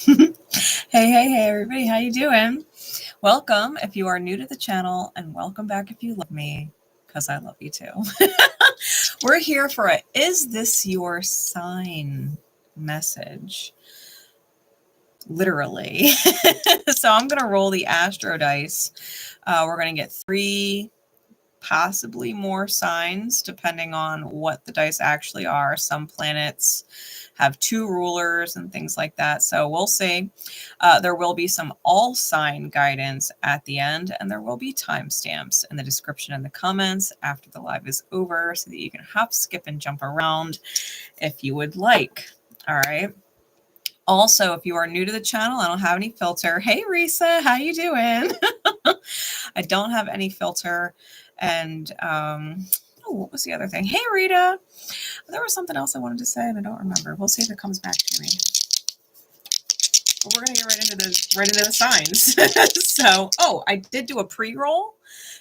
Hey, everybody. How you doing? Welcome if you are new to the channel, and welcome back if you love me, because I love you too. We're here for a Is This Your Sign message. Literally. So I'm going to roll the astro dice. We're going to get 3, possibly more signs, depending on what the dice actually are. Some planets have 2 rulers and things like that. So we'll see. There will be some all sign guidance at the end, and there will be timestamps in the description and the comments after the live is over so that you can hop, skip, and jump around if you would like. All right. Also, if you are new to the channel, I don't have any filter. Hey, Risa, how you doing? I don't have any filter. And what was the other thing? Hey, Rita. There was something else I wanted to say, and I don't remember. We'll see if it comes back to me. But we're gonna get right into the signs. So, I did do a pre-roll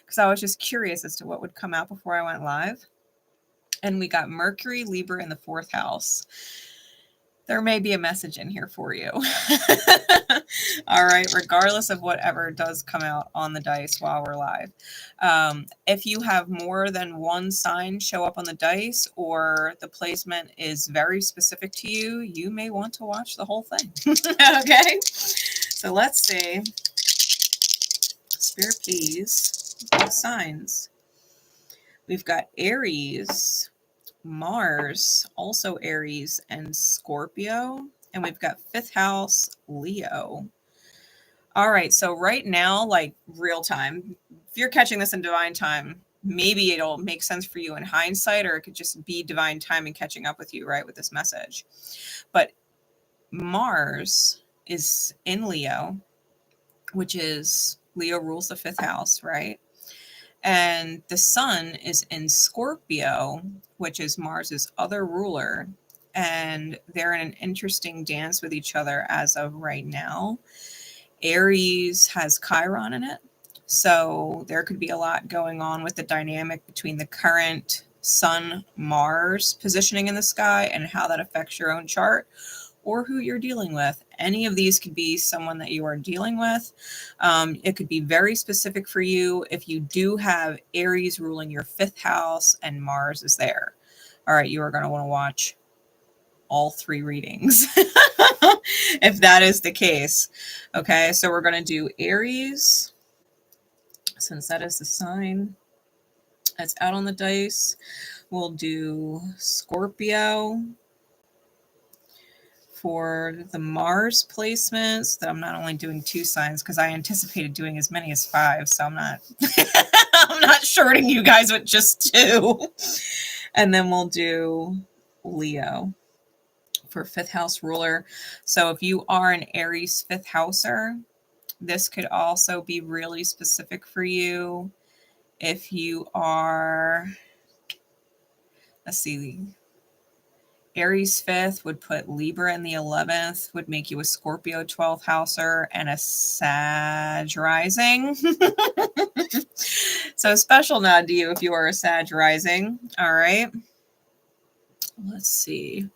because I was just curious as to what would come out before I went live. And we got Mercury, Libra in the 4th house. There may be a message in here for you. All right, regardless of whatever does come out on the dice while we're live. If you have more than one sign show up on the dice, or the placement is very specific to you, you may want to watch the whole thing. Okay, so let's see. Spirit, please. What signs? We've got Aries, Mars, also Aries, and Scorpio. And we've got 5th house, Leo. All right, so right now, like real time, if you're catching this in divine time, maybe it'll make sense for you in hindsight, or it could just be divine time and catching up with you, right, with this message. But Mars is in Leo, which is Leo rules the 5th house, right? And the sun is in Scorpio, which is Mars's other ruler. And they're in an interesting dance with each other as of right now. Aries has Chiron in it. So there could be a lot going on with the dynamic between the current Sun-Mars positioning in the sky and how that affects your own chart or who you're dealing with. Any of these could be someone that you are dealing with. It could be very specific for you if you do have Aries ruling your 5th house and Mars is there. All right, you are going to want to watch all 3 readings if that is the case. Okay, so we're going to do Aries, since that is the sign that's out on the dice. We'll do Scorpio for the Mars placements. That I'm not only doing 2 signs because I anticipated doing as many as 5, so I'm not I'm not shorting you guys with just 2. And then we'll do Leo for 5th house ruler. So if you are an Aries 5th houser, this could also be really specific for you. If you are, let's see, Aries 5th would put Libra in the 11th, would make you a Scorpio 12th houser and a Sag rising. So special nod to you if you are a Sag rising. All right. Let's see.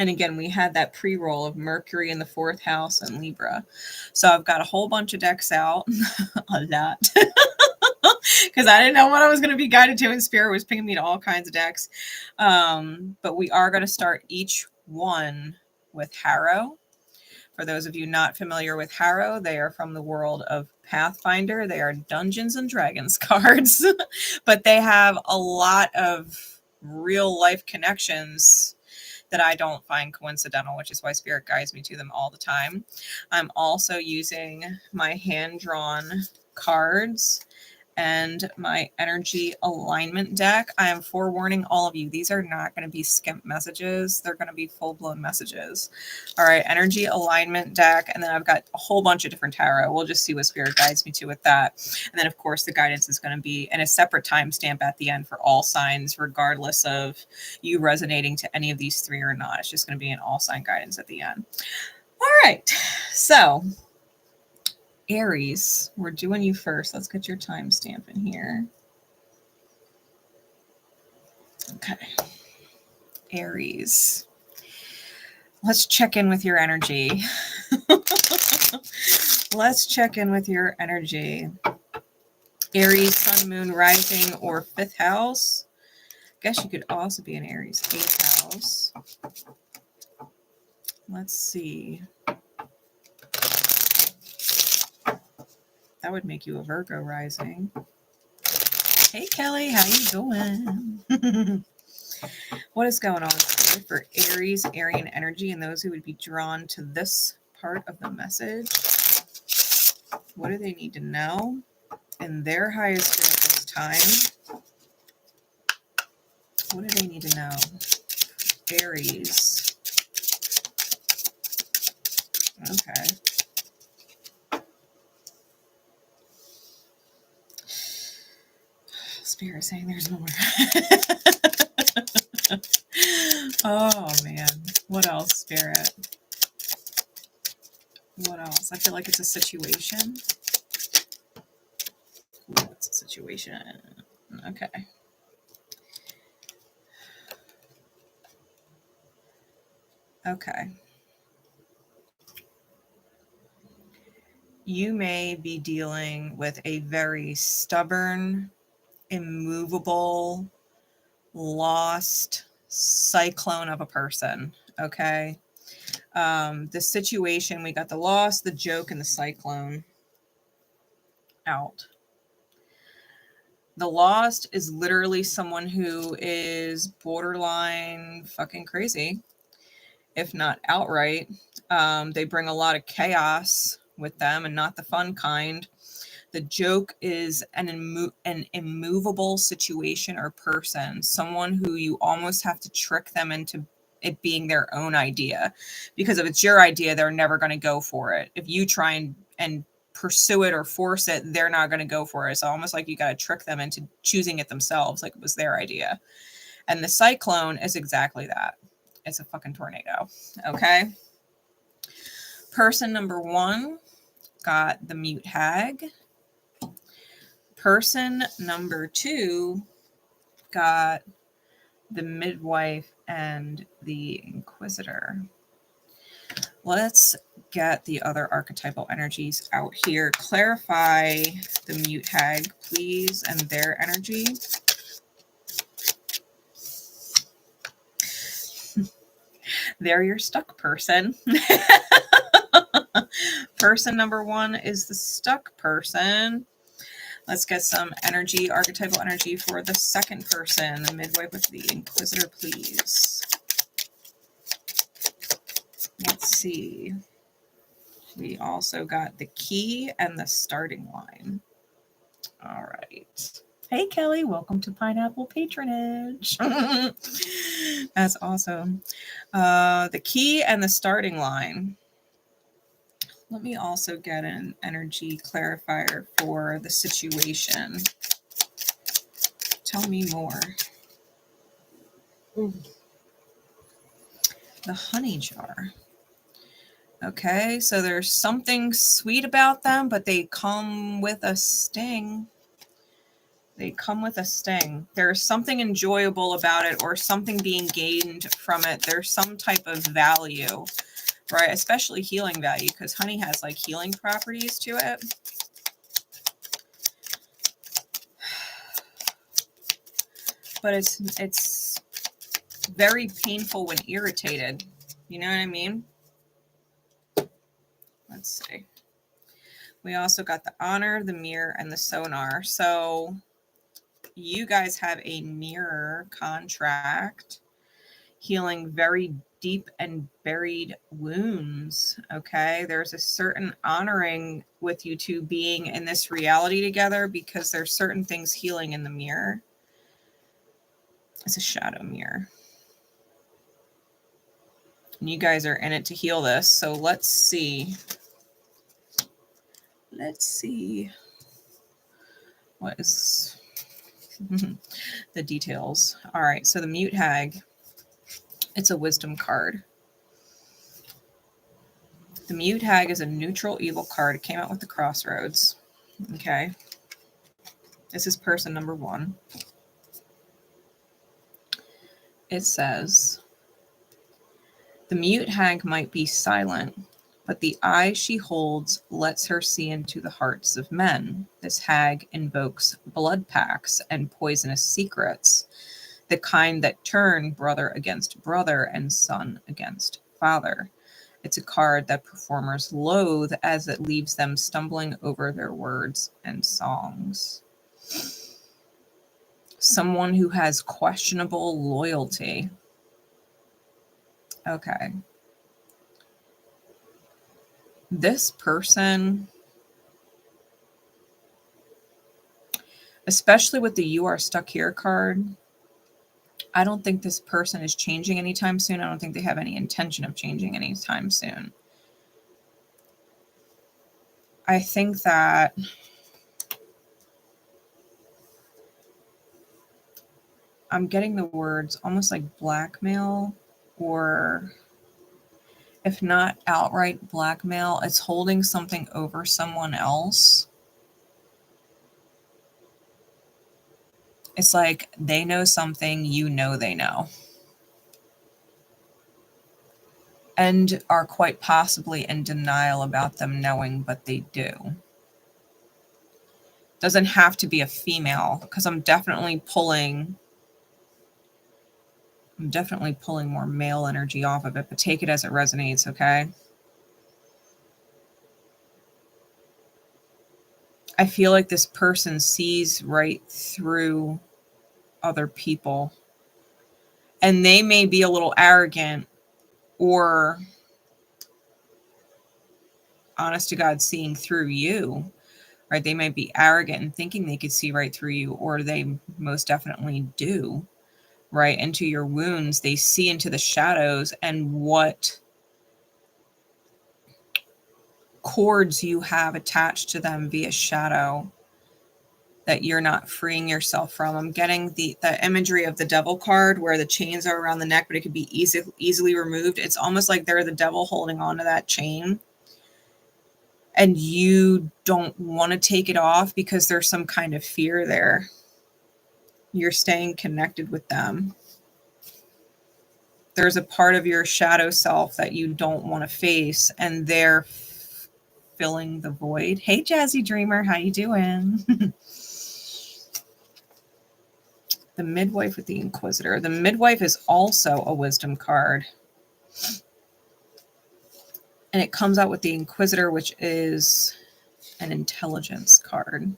And again, we had that pre-roll of Mercury in the 4th house and Libra. So I've got a whole bunch of decks out, a lot, because I didn't know what I was going to be guided to, and Spirit was pinging me to all kinds of decks. But we are going to start each one with Harrow. For those of you not familiar with Harrow, they are from the world of Pathfinder. They are Dungeons and Dragons cards, but they have a lot of real life connections that I don't find coincidental, which is why Spirit guides me to them all the time. I'm also using my hand-drawn cards and my energy alignment deck. I am forewarning all of you, these are not going to be skimp messages. They're going to be full-blown messages. All right, energy alignment deck, and then I've got a whole bunch of different tarot. We'll just see what Spirit guides me to with that. And then, of course, the guidance is going to be in a separate timestamp at the end for all signs, regardless of you resonating to any of these 3 or not. It's just going to be an all sign guidance at the end. All right, so Aries, we're doing you first. Let's get your timestamp in here. Okay. Aries. let's check in with your energy. Let's check in with your energy. Aries, sun, moon, rising, or 5th house. Guess you could also be an Aries 8th house. Let's see. That would make you a Virgo rising. Hey, Kelly, how you doing? What is going on for Aries, Arian energy, and those who would be drawn to this part of the message? What do they need to know in their highest good at this time? What do they need to know? Aries. Okay. Spirit saying there's more. Oh, man. What else, Spirit? What else? I feel like it's a situation. Ooh, it's a situation. Okay. Okay. You may be dealing with a very stubborn, immovable, lost cyclone of a person. Okay. The situation, we got the loss, the joke, and the cyclone out. The lost is literally someone who is borderline fucking crazy, if not outright. They bring a lot of chaos with them and not the fun kind. The joke is an immovable situation or person, someone who you almost have to trick them into it being their own idea. Because if it's your idea, they're never going to go for it. If you try and pursue it or force it, they're not going to go for it. It's almost like you got to trick them into choosing it themselves, like it was their idea. And the cyclone is exactly that. It's a fucking tornado. Okay. Person number 1 got the mute hag. Person number 2 got the midwife and the inquisitor. Let's get the other archetypal energies out here. Clarify the mute hag, please, and their energy. They're your stuck person. Person number 1 is the stuck person. Let's get some energy, archetypal energy for the second person, the midwife with the inquisitor, please. Let's see. We also got the key and the starting line. All right. Hey, Kelly, welcome to Pineapple Patronage. That's awesome. The key and the starting line. Let me also get an energy clarifier for the situation. Tell me more. Ooh. The honey jar. Okay, so there's something sweet about them, but they come with a sting. They come with a sting. There's something enjoyable about it or something being gained from it. There's some type of value, right? Especially healing value, because honey has like healing properties to it. But it's very painful when irritated. You know what I mean? Let's see. We also got the honor, the mirror, and the sonar. So you guys have a mirror contract healing very deep and buried wounds. Okay. There's a certain honoring with you two being in this reality together because there's certain things healing in the mirror. It's a shadow mirror. And you guys are in it to heal this. So let's see. Let's see. What is the details? All right. So the mute hag, it's a wisdom card. The mute hag is a neutral evil card. It came out with the crossroads. Okay. This is person number 1. It says, The mute hag might be silent, but the eye she holds lets her see into the hearts of men. This hag invokes blood pacts and poisonous secrets, the kind that turn brother against brother and son against father. It's a card that performers loathe as it leaves them stumbling over their words and songs. Someone who has questionable loyalty. Okay. This person, especially with the "You Are Stuck Here" card, I don't think this person is changing anytime soon. I don't think they have any intention of changing anytime soon. I think that I'm getting the words almost like blackmail, or if not outright blackmail, it's holding something over someone else. It's like they know something, you know they know. And are quite possibly in denial about them knowing, but they do. Doesn't have to be a female, because I'm definitely pulling more male energy off of it, but take it as it resonates, okay? I feel like this person sees right through other people, and they may be a little arrogant, or honest to God, seeing through you, right? They might be arrogant and thinking they could see right through you, or they most definitely do, right? Into your wounds. They see into the shadows and what cords you have attached to them via shadow that you're not freeing yourself from. I'm getting the imagery of the devil card where the chains are around the neck, but it could be easily removed. It's almost like they're the devil holding on to that chain, and you don't want to take it off because there's some kind of fear there. You're staying connected with them. There's a part of your shadow self that you don't want to face, and they're filling the void. Hey, Jazzy Dreamer, how you doing? The midwife with the Inquisitor. The midwife is also a wisdom card. And it comes out with the Inquisitor, which is an intelligence card.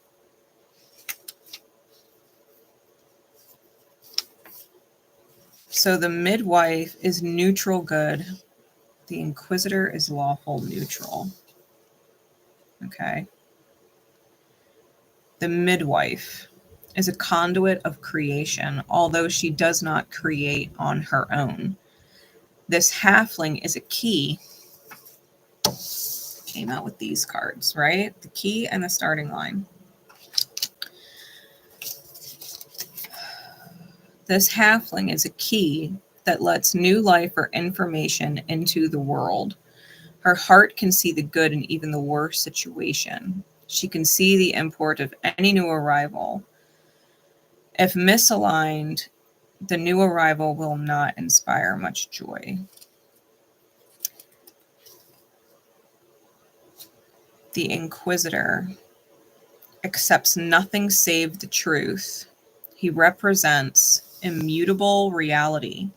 So the midwife is neutral good. The Inquisitor is lawful neutral. Okay. The midwife is a conduit of creation, although she does not create on her own. This halfling is a key. Came out with these cards, right? The key and the starting line. This halfling is a key that lets new life or information into the world. Her heart can see the good in even the worst situation. She can see the import of any new arrival. If misaligned, the new arrival will not inspire much joy. The Inquisitor accepts nothing save the truth. He represents immutable reality,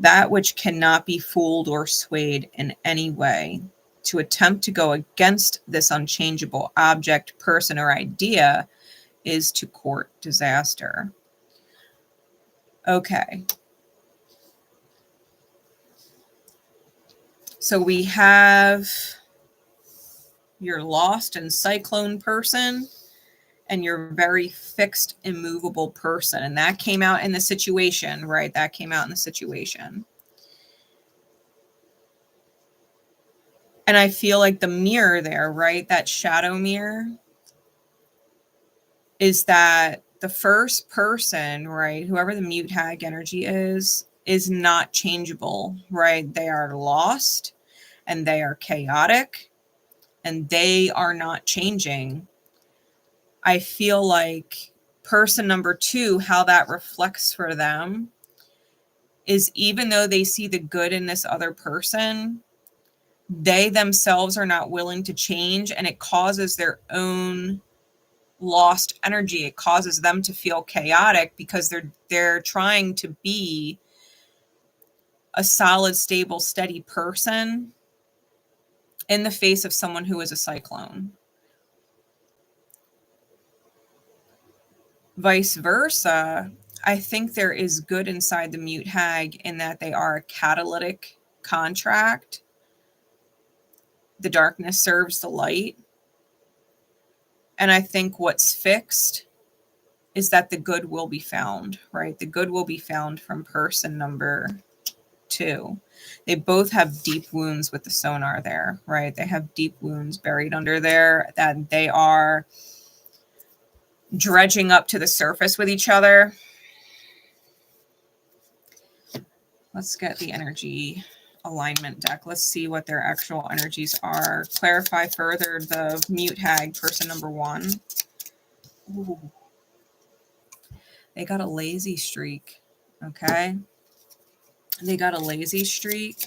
that which cannot be fooled or swayed in any way. To attempt to go against this unchangeable object, person, or idea is to court disaster. Okay. So we have your lost and cyclone person and your very fixed, immovable person. And that came out in the situation, right? That came out in the situation. And I feel like the mirror there, right? That shadow mirror is that the first person, right? Whoever the mute hag energy is not changeable, right? They are lost and they are chaotic and they are not changing. I feel like person number two, how that reflects for them is even though they see the good in this other person, they themselves are not willing to change, and it causes their own lost energy. It causes them to feel chaotic because they're trying to be a solid, stable, steady person in the face of someone who is a cyclone. Vice versa, I think there is good inside the mute hag in that they are a catalytic contract. The darkness serves the light. And I think what's fixed is that the good will be found, right? The good will be found from person number 2. They both have deep wounds with the sonar there, right? They have deep wounds buried under there that they are dredging up to the surface with each other. Let's get the energy alignment deck. Let's see what their actual energies are. Clarify further the mute hag, person number 1. Ooh. They got a lazy streak, okay? They got a lazy streak.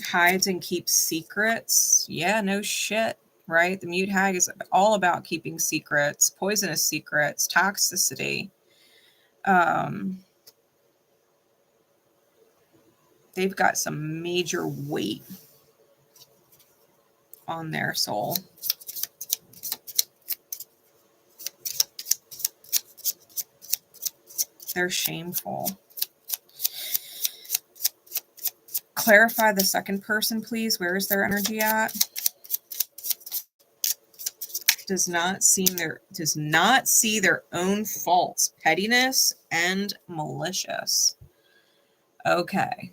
Hides and keeps secrets. Yeah, no shit, right? The mute hag is all about keeping secrets, poisonous secrets, toxicity. They've got some major weight on their soul. They're shameful. Clarify the second person, please. Where is their energy at? Does not see their own faults, pettiness, and malicious. Okay.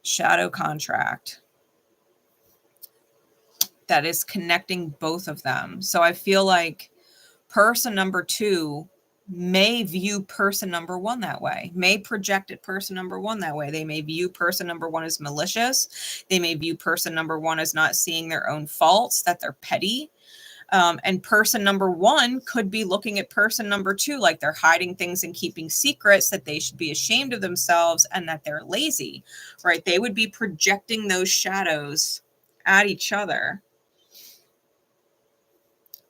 Shadow contract. That is connecting both of them. So I feel like person number 2 may view person number 1 that way, may project at person number 1 that way. They may view person number 1 as malicious. They may view person number 1 as not seeing their own faults, that they're petty. And person number 1 could be looking at person number 2 like they're hiding things and keeping secrets, that they should be ashamed of themselves, and that they're lazy, right? They would be projecting those shadows at each other.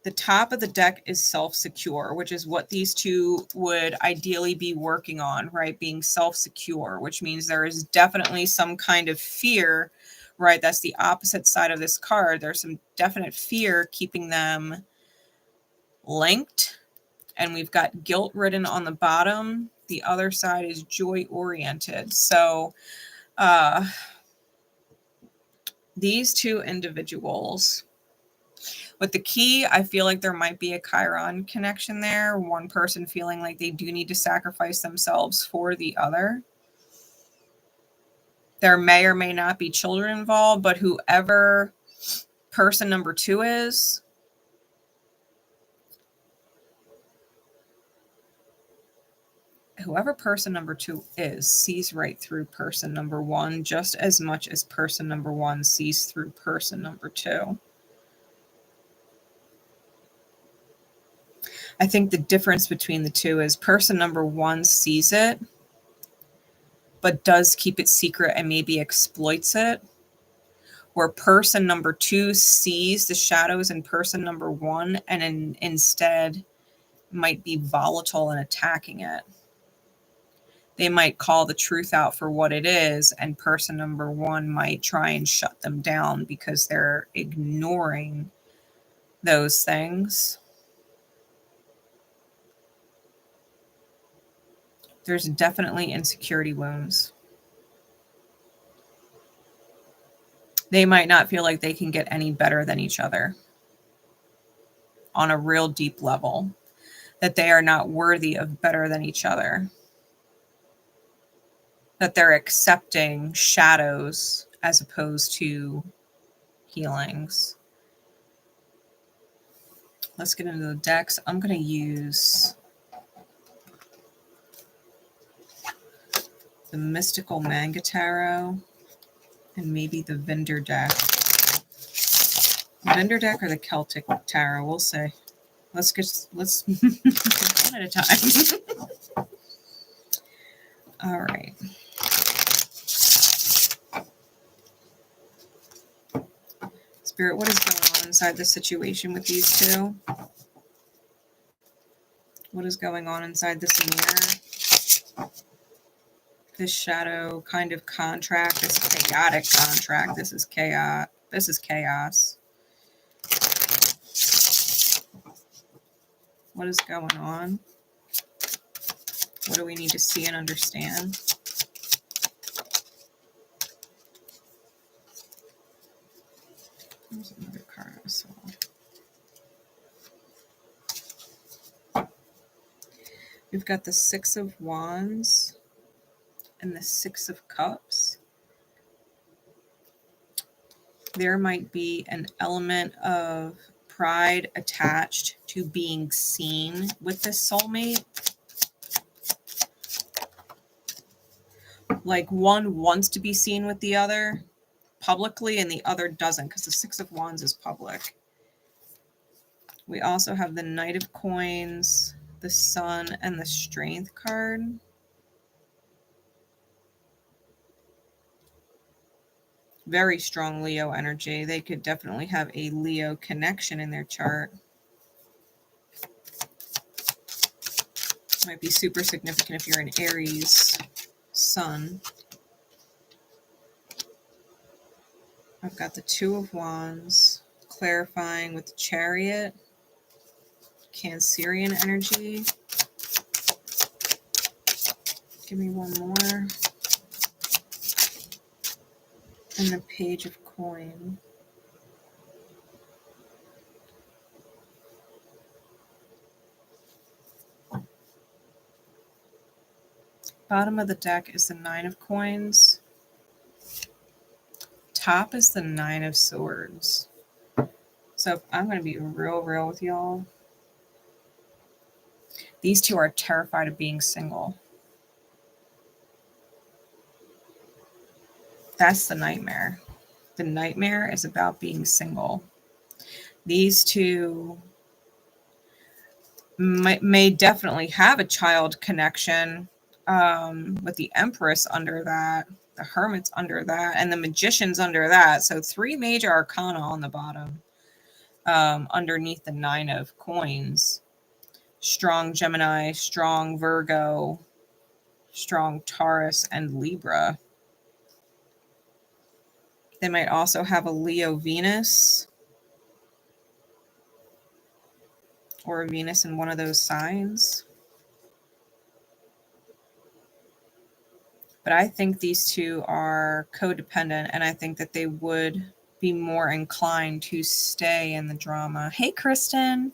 The top of the deck is self-secure, which is what these two would ideally be working on, right? Being self-secure, which means there is definitely some kind of fear, right? That's the opposite side of this card. There's some definite fear keeping them linked. And we've got guilt written on the bottom. The other side is joy-oriented. So these two individuals... With the key, I feel like there might be a Chiron connection there. One person feeling like they do need to sacrifice themselves for the other. There may or may not be children involved, but whoever person number 2 is, whoever person number 2 is, sees right through person number 1 just as much as person number 1 sees through person number 2. I think the difference between the two is person number 1 sees it, but does keep it secret and maybe exploits it. Where person number 2 sees the shadows in person number 1 and instead might be volatile in attacking it. They might call the truth out for what it is, and person number 1 might try and shut them down because they're ignoring those things. There's definitely insecurity wounds. They might not feel like they can get any better than each other on a real deep level, that they are not worthy of better than each other, that they're accepting shadows as opposed to healings. Let's get into the decks. I'm going to use the Mystical Manga Tarot and maybe the Vendor deck. The Vendor deck or the Celtic Tarot, we'll see. let's one at a time. All right. Spirit, what is going on inside the situation with these two? What is going on inside this mirror? This shadow kind of contract, this chaotic contract. This is chaos. This is chaos. What is going on? What do we need to see and understand? There's another card I saw. We've got the Six of Wands and the Six of Cups. There might be an element of pride attached to being seen with this soulmate. Like one wants to be seen with the other publicly and the other doesn't, because the Six of Wands is public. We also have the Knight of Coins, the Sun, and the Strength card. Very strong Leo energy. They could definitely have a Leo connection in their chart. Might be super significant if you're an Aries sun. I've got the Two of Wands, clarifying with the Chariot, Cancerian energy. Give me one more. And the Page of Coin. Bottom of the deck is the Nine of Coins. Top is the Nine of Swords. So I'm going to be real with y'all. These two are terrified of being single. That's the nightmare. The nightmare is about being single. These two may definitely have a child connection with the Empress under that, the Hermit's under that, and the Magician's under that. So 3 major arcana on the bottom underneath the Nine of Coins. Strong Gemini, strong Virgo, strong Taurus, and Libra. They might also have a Leo Venus or a Venus in one of those signs. But I think these two are codependent, and I think that they would be more inclined to stay in the drama. Hey, Kristen.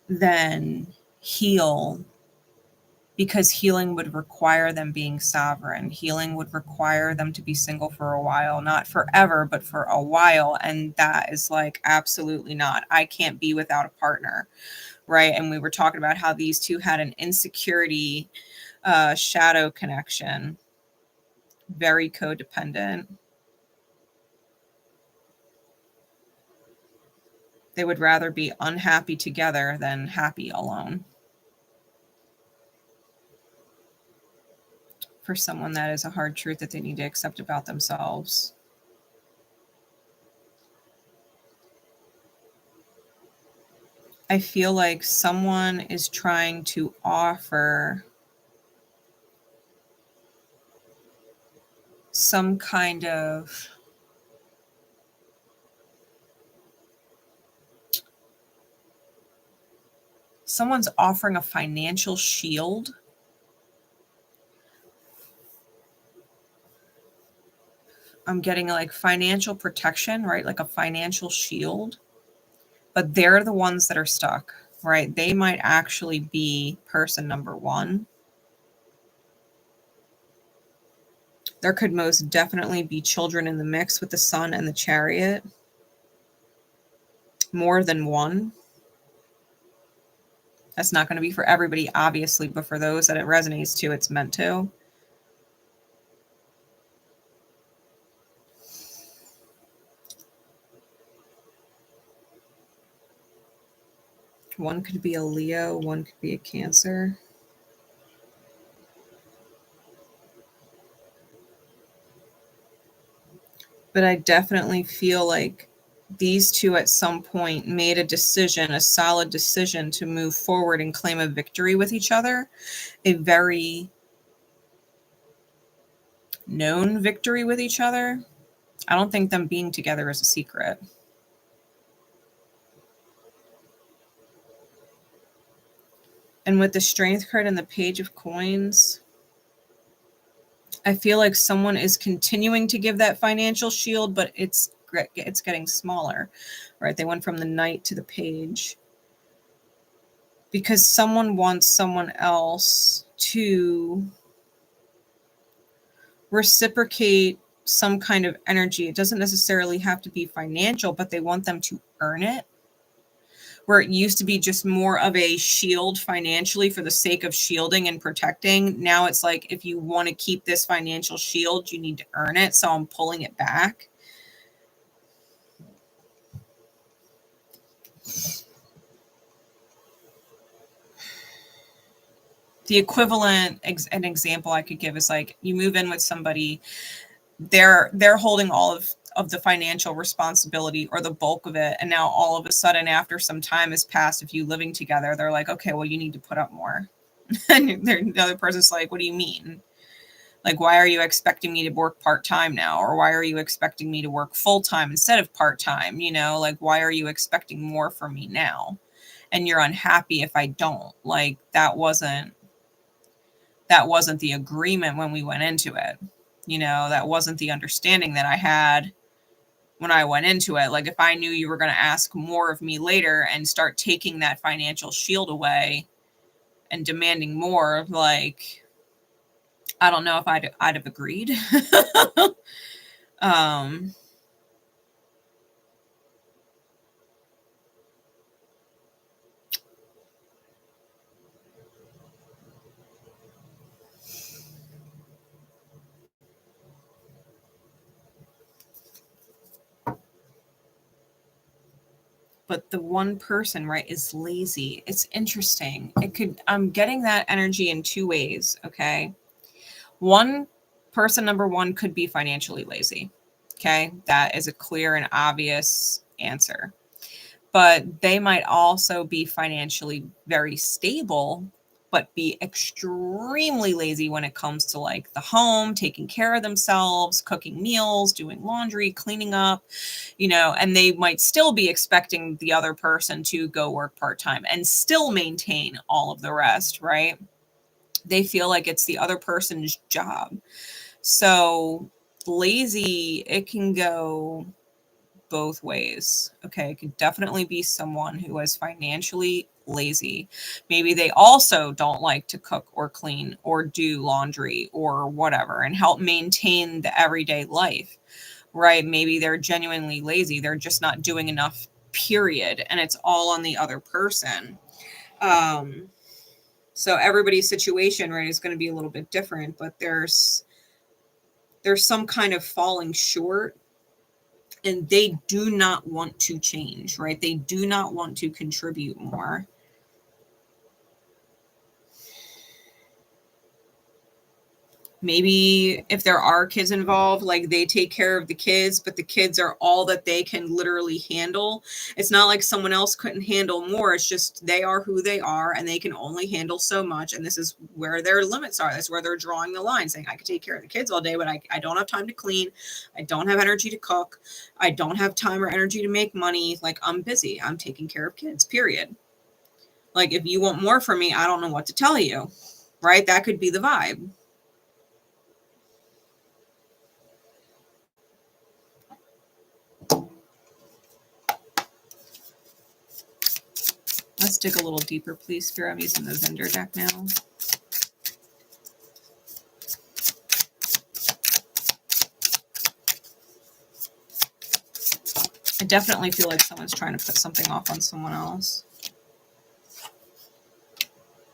Than heal, because healing would require them being sovereign. Healing would require them to be single for a while, not forever, but for a while. And that is like, absolutely not. I can't be without a partner, right? And we were talking about how these two had an insecurity shadow connection, very codependent. They would rather be unhappy together than happy alone. For someone, that is a hard truth that they need to accept about themselves. I feel like someone is trying to offer some kind of someone's offering a financial shield. I'm getting like financial protection, right? Like a financial shield. But they're the ones that are stuck, right? They might actually be person number one. There could most definitely be children in the mix with the Sun and the Chariot. More than one. That's not going to be for everybody, obviously, but for those that it resonates to, it's meant to. one could be a Leo, one could be a Cancer. But I definitely feel like these two at some point made a decision, a solid decision to move forward and claim a victory with each other. A very known victory with each other. I don't think them being together is a secret. And with the Strength card and the Page of Coins, I feel like someone is continuing to give that financial shield, but it's getting smaller, right? They went from the Knight to the Page because someone wants someone else to reciprocate some kind of energy. It doesn't necessarily have to be financial, but they want them to earn it. Where it used to be just more of a shield financially for the sake of shielding and protecting. Now it's like, if you want to keep this financial shield, you need to earn it. So I'm pulling it back. The equivalent, an example I could give is like, you move in with somebody, they're holding all of the financial responsibility or the bulk of it. And now all of a sudden, after some time has passed, if you living together, they're like, okay, well, you need to put up more. And the other person's like, what do you mean? Like, why are you expecting me to work part-time now? Or why are you expecting me to work full-time instead of part-time? You know, like, why are you expecting more from me now? And you're unhappy if I don't. Like, that wasn't the agreement when we went into it. You know, that wasn't the understanding that I had when I went into it. Like, if I knew you were going to ask more of me later and start taking that financial shield away and demanding more, like, I don't know if I'd have agreed. But the one person, right, is lazy. It's interesting. I'm getting that energy in two ways. Okay. Person number one could be financially lazy. Okay. That is a clear and obvious answer. But they might also be financially very stable, but be extremely lazy when it comes to like the home, taking care of themselves, cooking meals, doing laundry, cleaning up, you know, and they might still be expecting the other person to go work part-time and still maintain all of the rest, right? They feel like it's the other person's job. So lazy, it can go both ways. Okay. It could definitely be someone who is financially lazy. Maybe they also don't like to cook or clean or do laundry or whatever and help maintain the everyday life, right? Maybe they're genuinely lazy. They're just not doing enough, period. And it's all on the other person. So everybody's situation, right, is going to be a little bit different, but there's some kind of falling short. And they do not want to change, right? They do not want to contribute more. Maybe if there are kids involved, like they take care of the kids, but the kids are all that they can literally handle. It's not like someone else couldn't handle more. It's just they are who they are and they can only handle so much. And this is where their limits are. That's where they're drawing the line, saying, I could take care of the kids all day, but I don't have time to clean. I don't have energy to cook. I don't have time or energy to make money. Like, I'm busy. I'm taking care of kids, period. Like, if you want more from me, I don't know what to tell you, right? That could be the vibe. Let's dig a little deeper, please, Spirit. I'm using the vendor deck now. I definitely feel like someone's trying to put something off on someone else.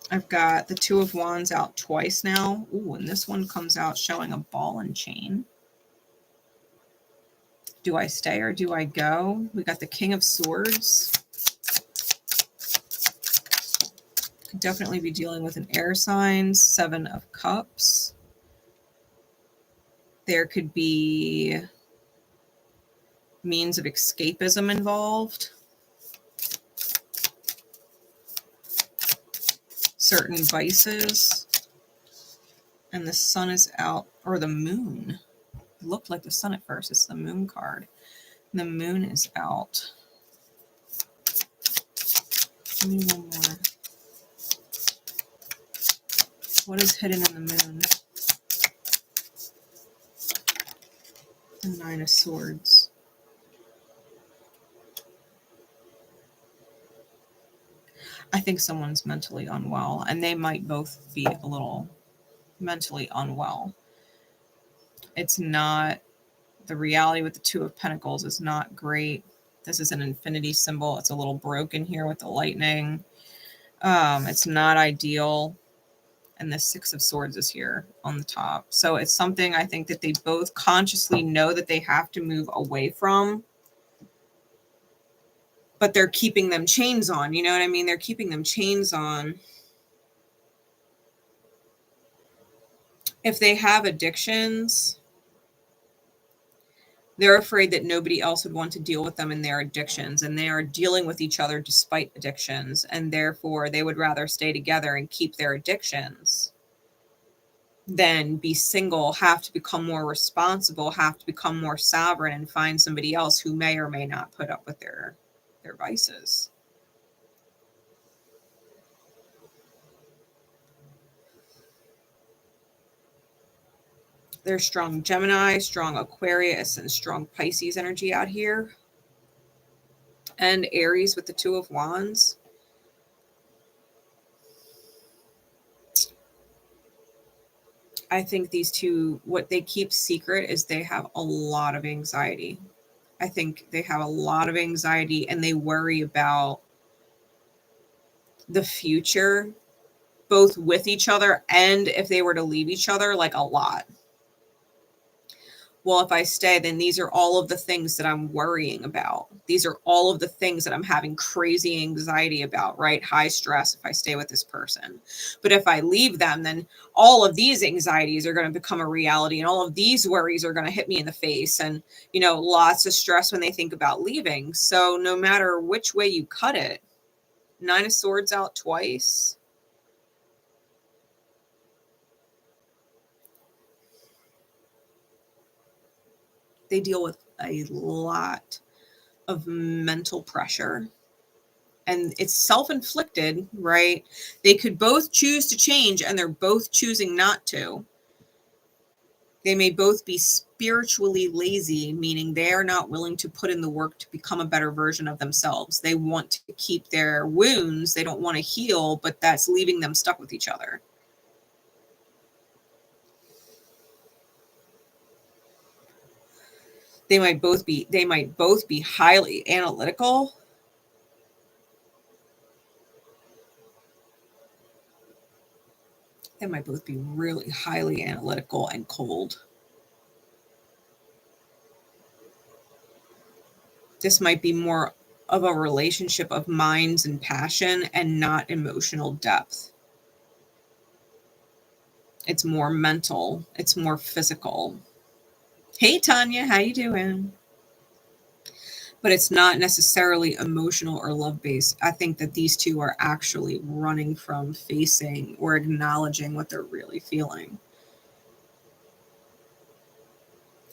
I've got the Two of Wands out twice now. Ooh, and this one comes out showing a ball and chain. Do I stay or do I go? We got the King of Swords. Definitely be dealing with an air sign, 7 of Cups. There could be means of escapism involved. Certain vices. And the sun is out, or the moon. It looked like the sun at first. It's the moon card. The moon is out. Give me one more. What is hidden in the moon? The 9 of Swords. I think someone's mentally unwell, and they might both be a little mentally unwell. It's not, the reality with the 2 of Pentacles is not great. This is an infinity symbol. It's a little broken here with the lightning. It's not ideal. And the 6 of Swords is here on the top. So it's something I think that they both consciously know that they have to move away from. But they're keeping them chains on. You know what I mean? They're keeping them chains on. If they have addictions, they're afraid that nobody else would want to deal with them in their addictions. And they are dealing with each other despite addictions. And therefore, they would rather stay together and keep their addictions than be single, have to become more responsible, have to become more sovereign, and find somebody else who may or may not put up with their vices. There's strong Gemini, strong Aquarius, and strong Pisces energy out here. And Aries with the 2 of Wands. I think these two, what they keep secret is they have a lot of anxiety. I think they have a lot of anxiety, and they worry about the future, both with each other and if they were to leave each other, like a lot. Well, if I stay, then these are all of the things that I'm worrying about. These are all of the things that I'm having crazy anxiety about, right? High stress if I stay with this person. But if I leave them, then all of these anxieties are going to become a reality, and all of these worries are going to hit me in the face, and, you know, lots of stress when they think about leaving. So no matter which way you cut it, 9 of Swords out twice. They deal with a lot of mental pressure, and it's self-inflicted, right? They could both choose to change, and they're both choosing not to. They may both be spiritually lazy, meaning they are not willing to put in the work to become a better version of themselves. They want to keep their wounds. They don't want to heal, but that's leaving them stuck with each other. They might both be highly analytical. They might both be really highly analytical and cold. This might be more of a relationship of minds and passion and not emotional depth. It's more mental. It's more physical. Hey, Tanya, how you doing? But it's not necessarily emotional or love-based. I think that these two are actually running from facing or acknowledging what they're really feeling.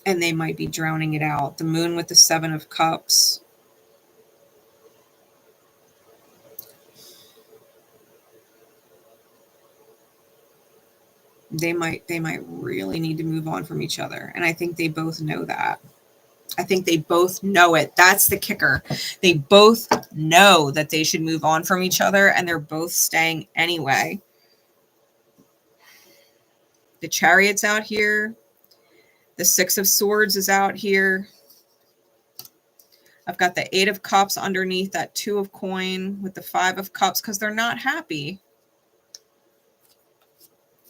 And they might be drowning it out. The moon with the 7 of Cups. They might really need to move on from each other. And I think they both know that. I think they both know it. That's the kicker. They both know that they should move on from each other, and they're both staying anyway. The Chariot's out here. The 6 of Swords is out here. I've got the 8 of Cups underneath that 2 of coin with the 5 of Cups because they're not happy.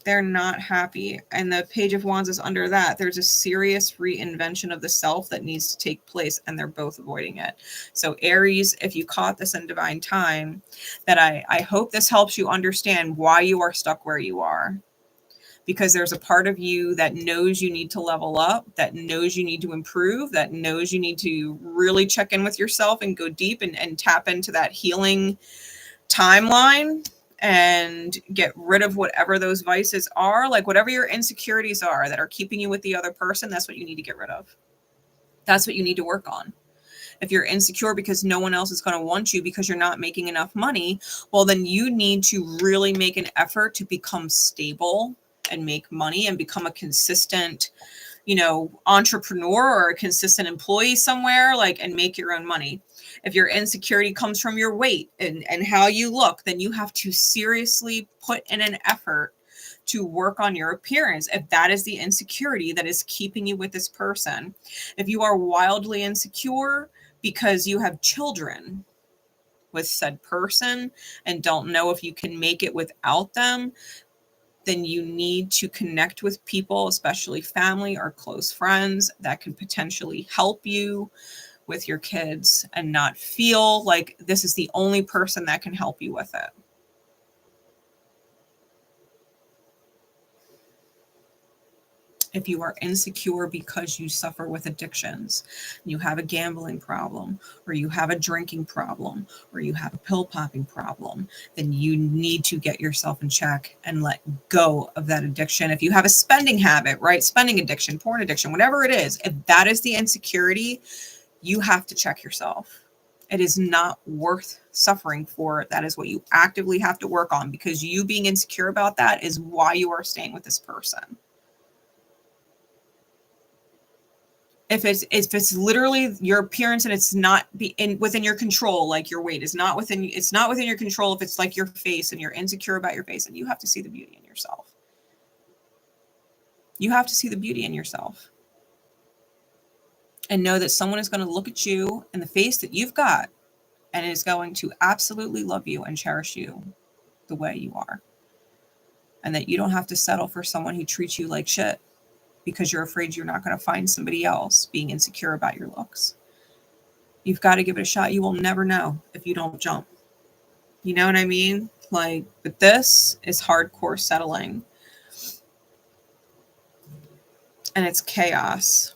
They're not happy. And the Page of Wands is under that. There's a serious reinvention of the self that needs to take place, and they're both avoiding it. So Aries, if you caught this in divine time, that I hope this helps you understand why you are stuck where you are. Because there's a part of you that knows you need to level up, that knows you need to improve, that knows you need to really check in with yourself and go deep and tap into that healing timeline and get rid of whatever those vices are, like whatever your insecurities are that are keeping you with the other person. That's what you need to get rid of. That's what you need to work on. If you're insecure because no one else is going to want you because you're not making enough money, well, then you need to really make an effort to become stable and make money and become a consistent, entrepreneur or a consistent employee somewhere, and make your own money. If your insecurity comes from your weight and how you look, then you have to seriously put in an effort to work on your appearance. If that is the insecurity that is keeping you with this person, if you are wildly insecure because you have children with said person and don't know if you can make it without them, then you need to connect with people, especially family or close friends, that can potentially help you with your kids and not feel like this is the only person that can help you with it. If you are insecure because you suffer with addictions, you have a gambling problem, or you have a drinking problem, or you have a pill popping problem, then you need to get yourself in check and let go of that addiction. If you have a spending habit, right? Spending addiction, porn addiction, whatever it is, if that is the insecurity, you have to check yourself. It is not worth suffering for. That is what you actively have to work on, because you being insecure about that is why you are staying with this person. If it's literally your appearance and it's not within your control, like your weight is not within, it's not within your control. If it's like your face and you're insecure about your face, and you have to see the beauty in yourself. You have to see the beauty in yourself and know that someone is going to look at you in the face that you've got and is going to absolutely love you and cherish you the way you are. And that you don't have to settle for someone who treats you like shit because you're afraid you're not going to find somebody else being insecure about your looks. You've got to give it a shot. You will never know if you don't jump. You know what I mean? But this is hardcore settling. And it's chaos.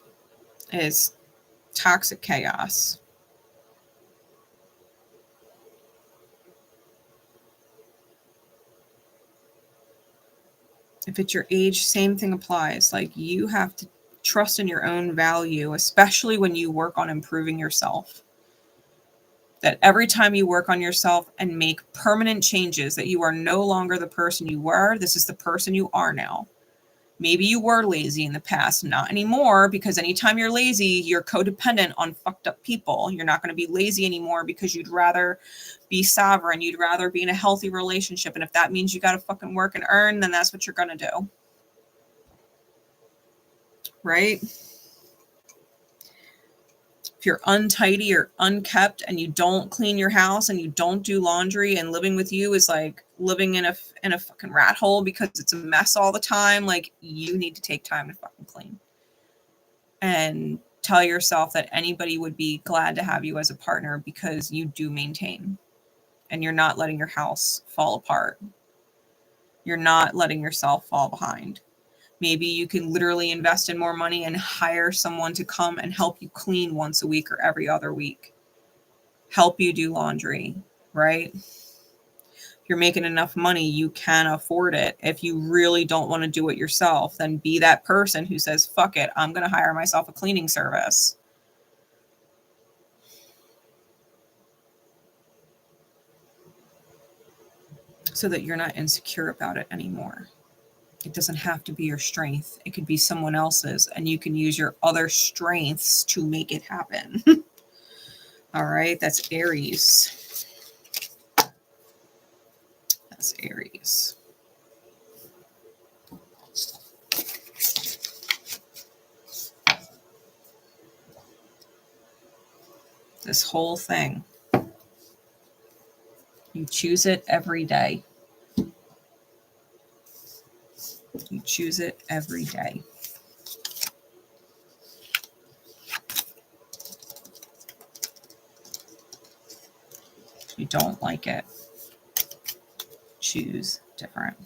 It's toxic chaos. If it's your age, same thing applies. You have to trust in your own value, especially when you work on improving yourself. That every time you work on yourself and make permanent changes, that you are no longer the person you were. This is the person you are now. Maybe you were lazy in the past, not anymore, because anytime you're lazy, you're codependent on fucked up people. You're not going to be lazy anymore because you'd rather be sovereign. You'd rather be in a healthy relationship. And if that means you got to fucking work and earn, then that's what you're going to do. Right? If you're untidy or unkept and you don't clean your house and you don't do laundry, and living with you is like living in a fucking rat hole because it's a mess all the time, you need to take time to fucking clean. And tell yourself that anybody would be glad to have you as a partner because you do maintain. And you're not letting your house fall apart. You're not letting yourself fall behind. Maybe you can literally invest in more money and hire someone to come and help you clean once a week or every other week. Help you do laundry, right? If you're making enough money, you can afford it. If you really don't want to do it yourself, then be that person who says, fuck it, I'm going to hire myself a cleaning service. So that you're not insecure about it anymore. It doesn't have to be your strength. It could be someone else's, and you can use your other strengths to make it happen. All right, that's Aries. That's Aries. This whole thing. You choose it every day. You choose it every day. If you don't like it, choose different.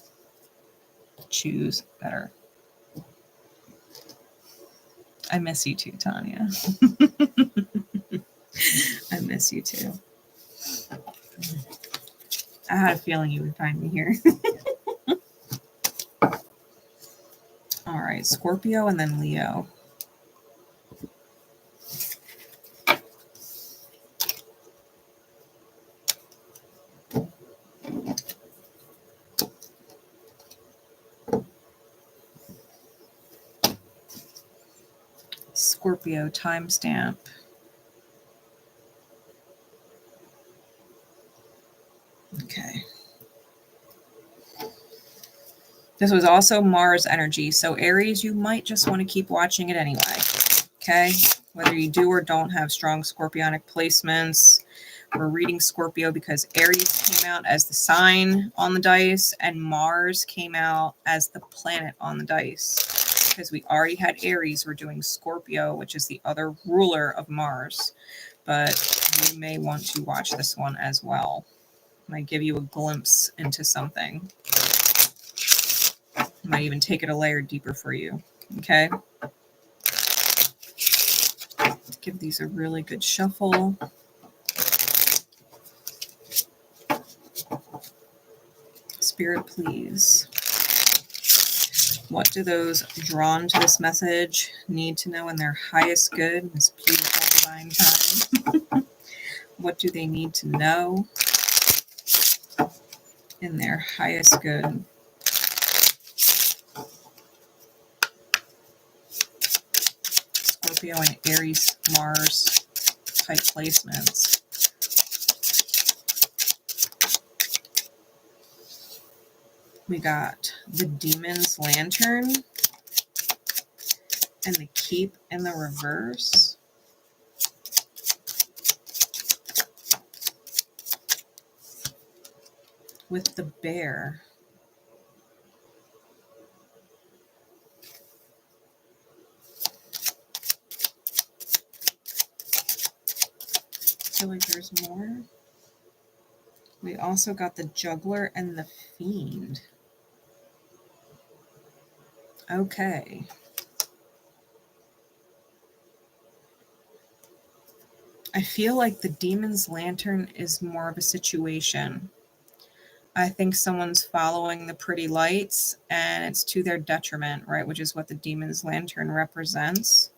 Choose better. I miss you too, Tanya. I miss you too. I had a feeling you would find me here. All right, Scorpio and then Leo. Scorpio timestamp. Okay. This was also Mars energy. So Aries, you might just want to keep watching it anyway. Okay. Whether you do or don't have strong scorpionic placements. We're reading Scorpio because Aries came out as the sign on the dice and Mars came out as the planet on the dice. Because we already had Aries, we're doing Scorpio, which is the other ruler of Mars. But you may want to watch this one as well. Might give you a glimpse into something. Might even take it a layer deeper for you. Okay. Give these a really good shuffle. Spirit, please. What do those drawn to this message need to know in their highest good in this beautiful divine time? What do they need to know in their highest good? Scorpio and Aries, Mars type placements. We got the Demon's Lantern and the Keep in the reverse. With the Bear. I feel like there's more. We also got the Juggler and the Fiend. Okay. I feel like the Demon's Lantern is more of a situation. I think someone's following the pretty lights and it's to their detriment, right? Which is what the Demon's Lantern represents.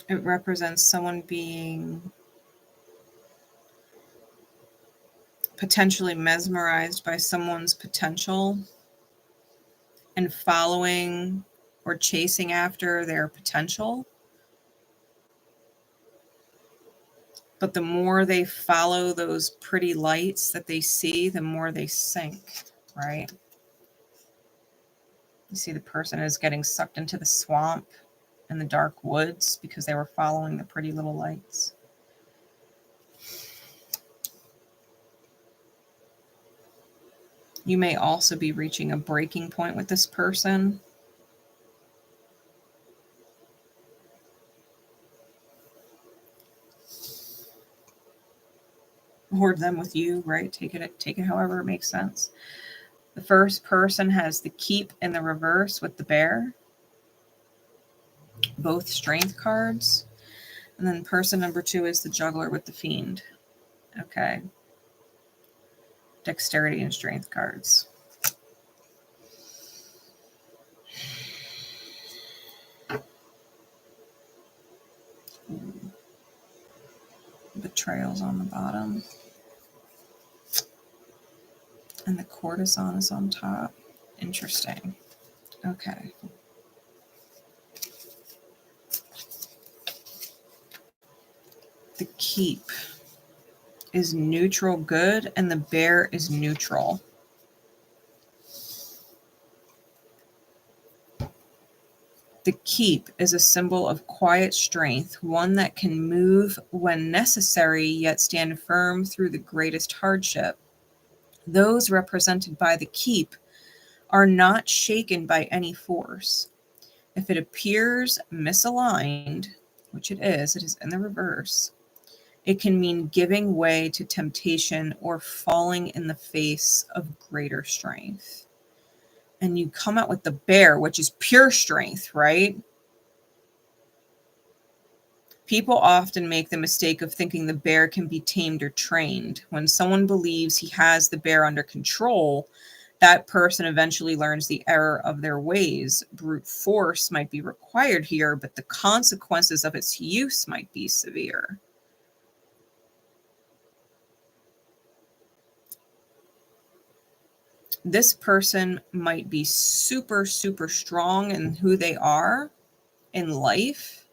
It represents someone being potentially mesmerized by someone's potential and following or chasing after their potential. But the more they follow those pretty lights that they see, the more they sink, right? You see the person is getting sucked into the swamp and the dark woods because they were following the pretty little lights. You may also be reaching a breaking point with this person. Or them with you, right? Take it however it makes sense. The first person has the Keep in the reverse with the Bear. Both strength cards. And then person number 2 is the Juggler with the Fiend. Okay. Dexterity and strength cards. Betrayal's on the bottom. And the courtesan is on top. Interesting. Okay. The Keep is neutral good and the Bear is neutral. The The keep is a symbol of quiet strength, one that can move when necessary, yet stand firm through the greatest hardship. Those represented by the keep are not shaken by any force. If it appears misaligned, which it is in the reverse, it can mean giving way to temptation or falling in the face of greater strength. And you come out with the bear, which is pure strength, right? People often make the mistake of thinking the bear can be tamed or trained. When someone believes he has the bear under control, that person eventually learns the error of their ways. Brute force might be required here, but the consequences of its use might be severe. This person might be super, super strong in who they are in life,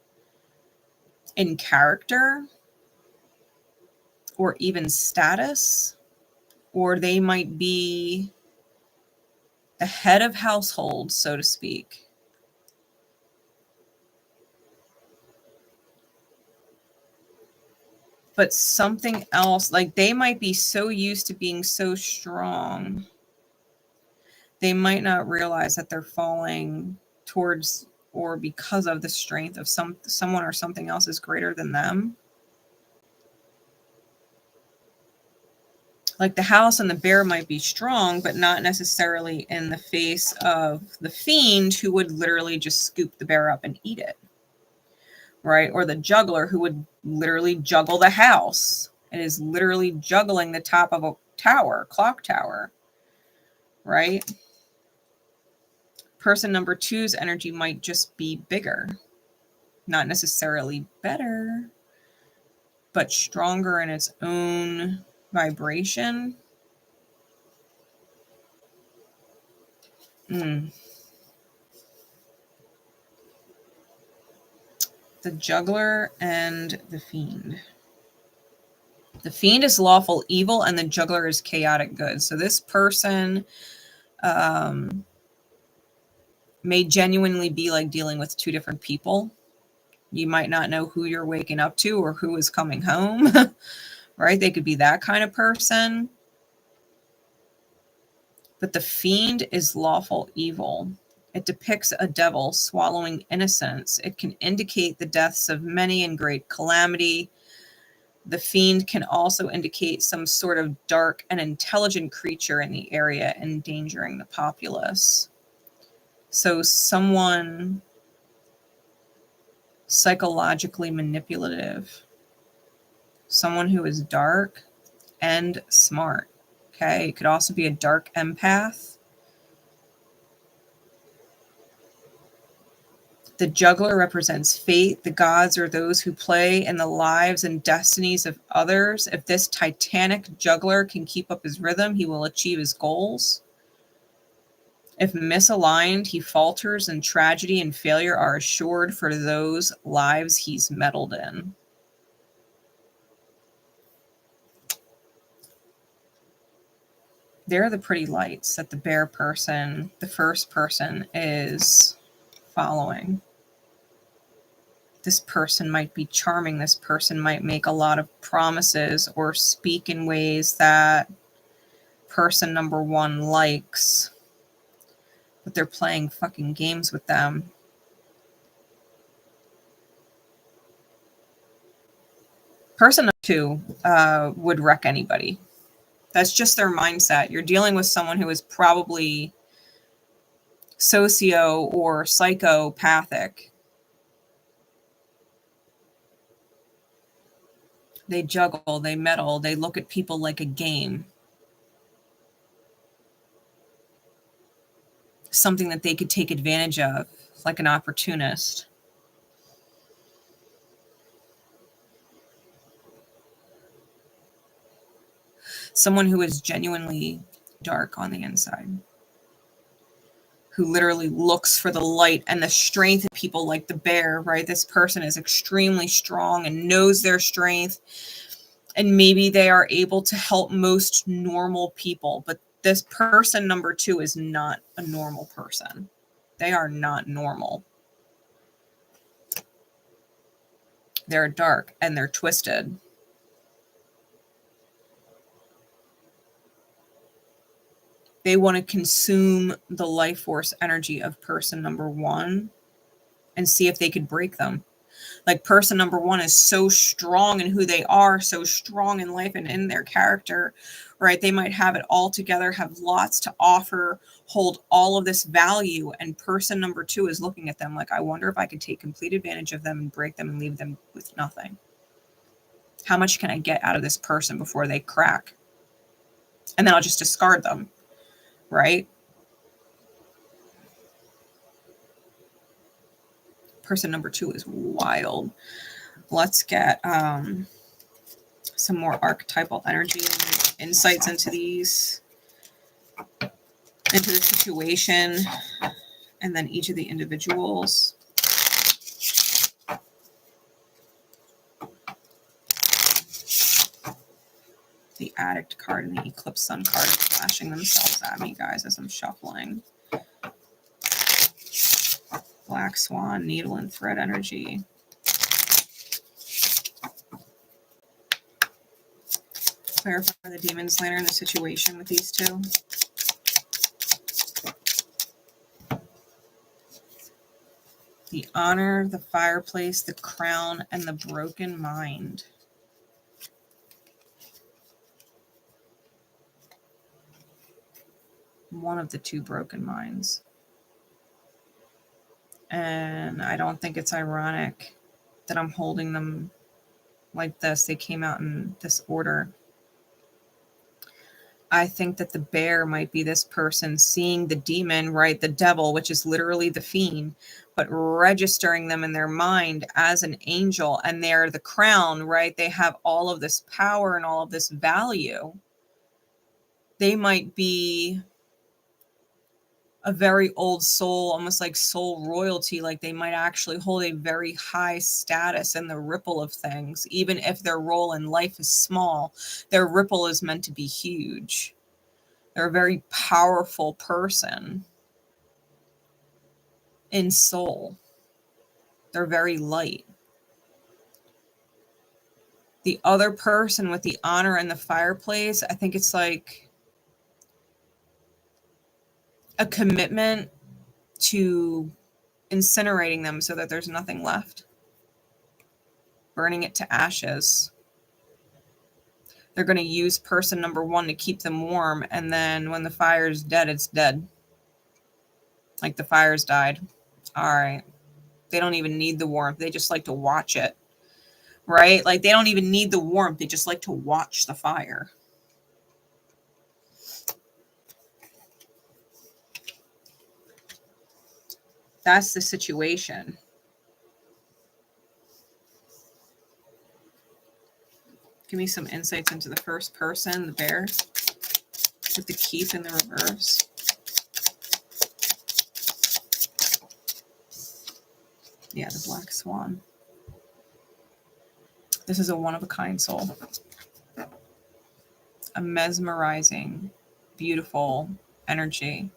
in character, or even status, or they might be the head of household, so to speak. But something else, like they might be so used to being so strong, they might not realize that they're falling towards or because of the strength of someone or something else is greater than them. Like the house and the bear might be strong, but not necessarily in the face of the fiend who would literally just scoop the bear up and eat it. Right? Or the juggler who would literally juggle the house. It is literally juggling the top of a tower, clock tower. Right? Person number 2's energy might just be bigger. Not necessarily better, but stronger in its own vibration. The juggler and the fiend. The fiend is lawful evil and the juggler is chaotic good. So this person may genuinely be like dealing with two different people. You might not know who you're waking up to or who is coming home, right? They could be that kind of person. But the fiend is lawful evil. It depicts a devil swallowing innocence. It can indicate the deaths of many in great calamity. The fiend can also indicate some sort of dark and intelligent creature in the area endangering the populace. So someone psychologically manipulative, someone who is dark and smart. Okay, it could also be a dark empath. The juggler represents fate. The gods are those who play in the lives and destinies of others. If this titanic juggler can keep up his rhythm, he will achieve his goals. If misaligned, he falters, and tragedy and failure are assured for those lives he's meddled in. They're the pretty lights that the bear person, the first person, is following. This person might be charming. This person might make a lot of promises or speak in ways that person number 1 likes. But they're playing fucking games with them. Person number 2 would wreck anybody. That's just their mindset. You're dealing with someone who is probably socio or psychopathic. They juggle, they meddle, they look at people like a game. Something that they could take advantage of, like an opportunist. Someone who is genuinely dark on the inside. Who literally looks for the light and the strength of people like the bear, right? This person is extremely strong and knows their strength. And maybe they are able to help most normal people. But this person number 2 is not a normal person. They are not normal. They're dark and they're twisted. They want to consume the life force energy of person number one and see if they could break them. Like person number one is so strong in who they are, so strong in life and in their character, right? They might have it all together, have lots to offer, hold all of this value. And person number two is looking at them like, I wonder if I could take complete advantage of them and break them and leave them with nothing. How much can I get out of this person before they crack? And then I'll just discard them, right? Person number two is wild. Let's get some more archetypal energy and insights into these, into the situation, and then each of the individuals. The Addict card and the Eclipse Sun card are flashing themselves at me, guys, as I'm shuffling. Black Swan, Needle and Thread energy. Clarify the Demon Slayer in the situation with these two. The Honor, the Fireplace, the Crown, and the Broken Mind. One of the two broken minds. And I don't think it's ironic that I'm holding them like this. They came out in this order. I think that the Bear might be this person seeing the demon, right? The devil, which is literally the fiend, but registering them in their mind as an angel. And they're the crown, right? They have all of this power and all of this value. They might be a very old soul, almost like soul royalty. Like they might actually hold a very high status in the ripple of things. Even if their role in life is small, their ripple is meant to be huge. They're a very powerful person in soul. They're very light. The other person with the Honor and the Fireplace, I think it's like a commitment to incinerating them so that there's nothing left. Burning it to ashes. They're going to use person number one to keep them warm. And then when the fire's dead, it's dead. Like the fire's died. All right. They don't even need the warmth. They just like to watch it. Right? Like they don't even need the warmth. They just like to watch the fire. That's the situation. Give me some insights into the first person, the Bear, with the Keith in the reverse. Yeah, the Black Swan. This is a one-of-a-kind soul. A mesmerizing, beautiful energy.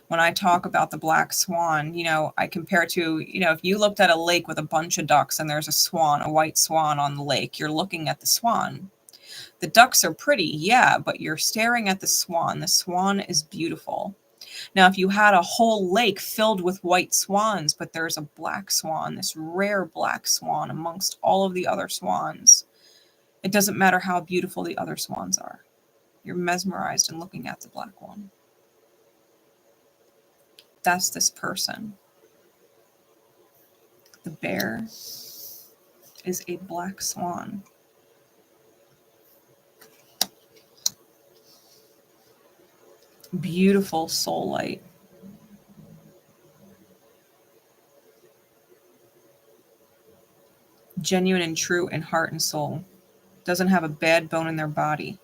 When I talk about the Black Swan, you know, I compare it to, you know, if you looked at a lake with a bunch of ducks and there's a swan, a white swan on the lake, you're looking at the swan. The ducks are pretty, yeah, but you're staring at the swan. The swan is beautiful. Now, if you had a whole lake filled with white swans, but there's a black swan, this rare black swan amongst all of the other swans, it doesn't matter how beautiful the other swans are. You're mesmerized in looking at the black one. That's this person. The Bear is a black swan. Beautiful soul light. Genuine and true in heart and soul. Doesn't have a bad bone in their body.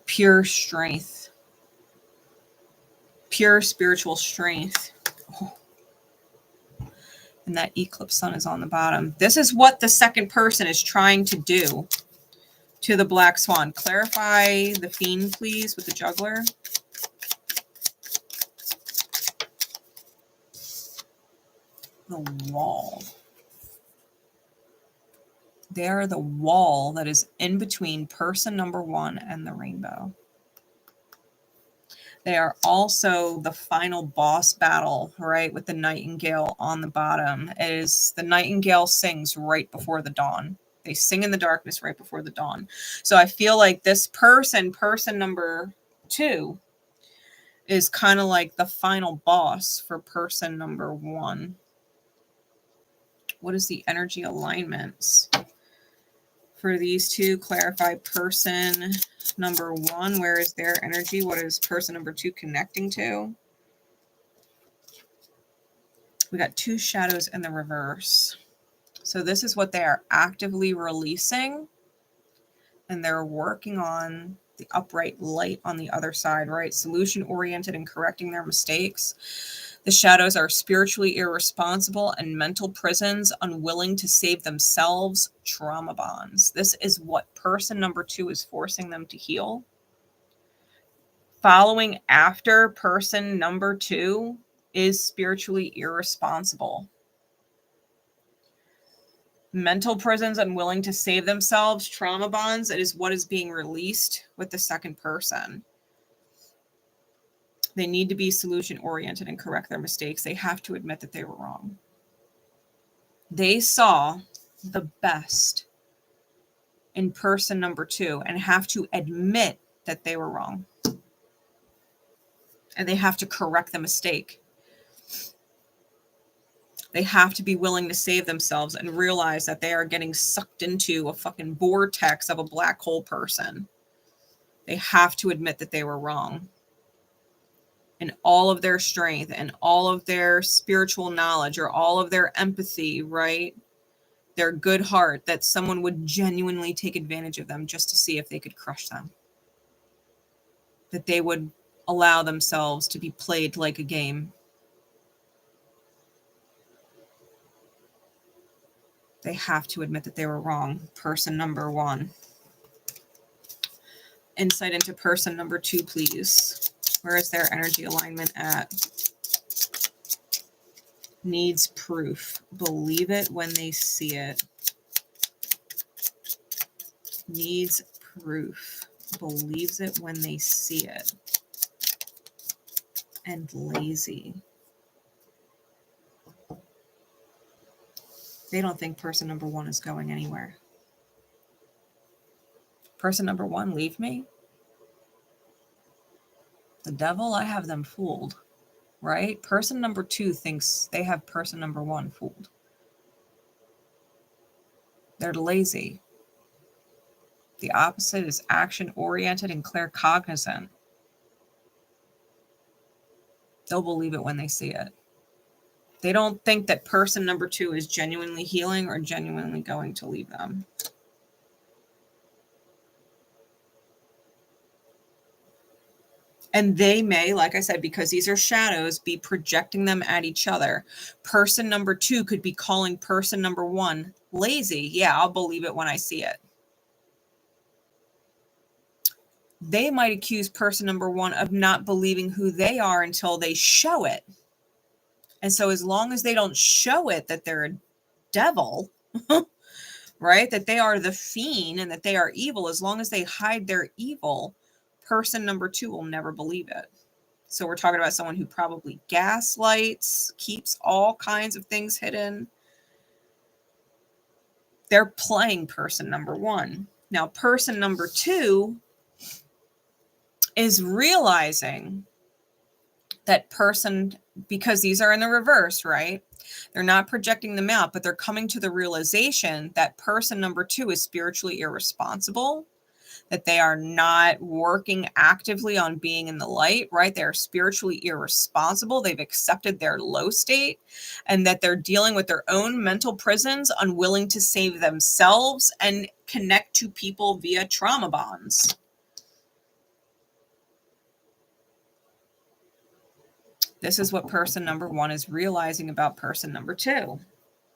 Pure strength. Pure spiritual strength. Oh. And that Eclipse Sun is on the bottom. This is what the second person is trying to do to the Black Swan. Clarify the Fiend, please, with the Juggler. The Wall. They are the wall that is in between person number one and the rainbow. They are also the final boss battle, right, with the nightingale on the bottom. It is the nightingale sings right before the dawn. They sing in the darkness right before the dawn. So I feel like this person number two, is kind of like the final boss for person number one. What is the energy alignments for these two? Clarify person number one. Where is their energy? What is person number two connecting to? We got two shadows in the reverse. So this is what they are actively releasing. And they're working on the upright light on the other side, right? Solution oriented and correcting their mistakes. The shadows are spiritually irresponsible and mental prisons, unwilling to save themselves, trauma bonds. This is what person number two is forcing them to heal. Following after person number two is spiritually irresponsible. Mental prisons, unwilling to save themselves, trauma bonds. It is what is being released with the second person. They need to be solution oriented and correct their mistakes. They have to admit that they were wrong. They saw the best in person number two and have to admit that they were wrong. And they have to correct the mistake. They have to be willing to save themselves and realize that they are getting sucked into a fucking vortex of a black hole person. They have to admit that they were wrong. And all of their strength and all of their spiritual knowledge or all of their empathy, right? Their good heart, that someone would genuinely take advantage of them just to see if they could crush them. That they would allow themselves to be played like a game. They have to admit that they were wrong. Person number one. Insight into person number two, please. Where is their energy alignment at? Needs proof. Believe it when they see it. Needs proof. Believes it when they see it. And lazy. They don't think person number one is going anywhere. Person number one, leave me? The devil, I have them fooled, right? Person number two thinks they have person number one fooled. They're lazy. The opposite is action-oriented and claircognizant. They'll believe it when they see it. They don't think that person number two is genuinely healing or genuinely going to leave them. And they may, like I said, because these are shadows, be projecting them at each other. Person number two could be calling person number one lazy. Yeah, I'll believe it when I see it. They might accuse person number one of not believing who they are until they show it. And so as long as they don't show it that they're a devil, right, that they are the fiend and that they are evil, as long as they hide their evil, person number two will never believe it. So we're talking about someone who probably gaslights, keeps all kinds of things hidden. They're playing person number one. Now, person number two is realizing that person, because these are in the reverse, right? They're not projecting them out, but they're coming to the realization that person number two is spiritually irresponsible, that they are not working actively on being in the light, right? They're spiritually irresponsible. They've accepted their low state and that they're dealing with their own mental prisons, unwilling to save themselves and connect to people via trauma bonds. This is what person number one is realizing about person number two.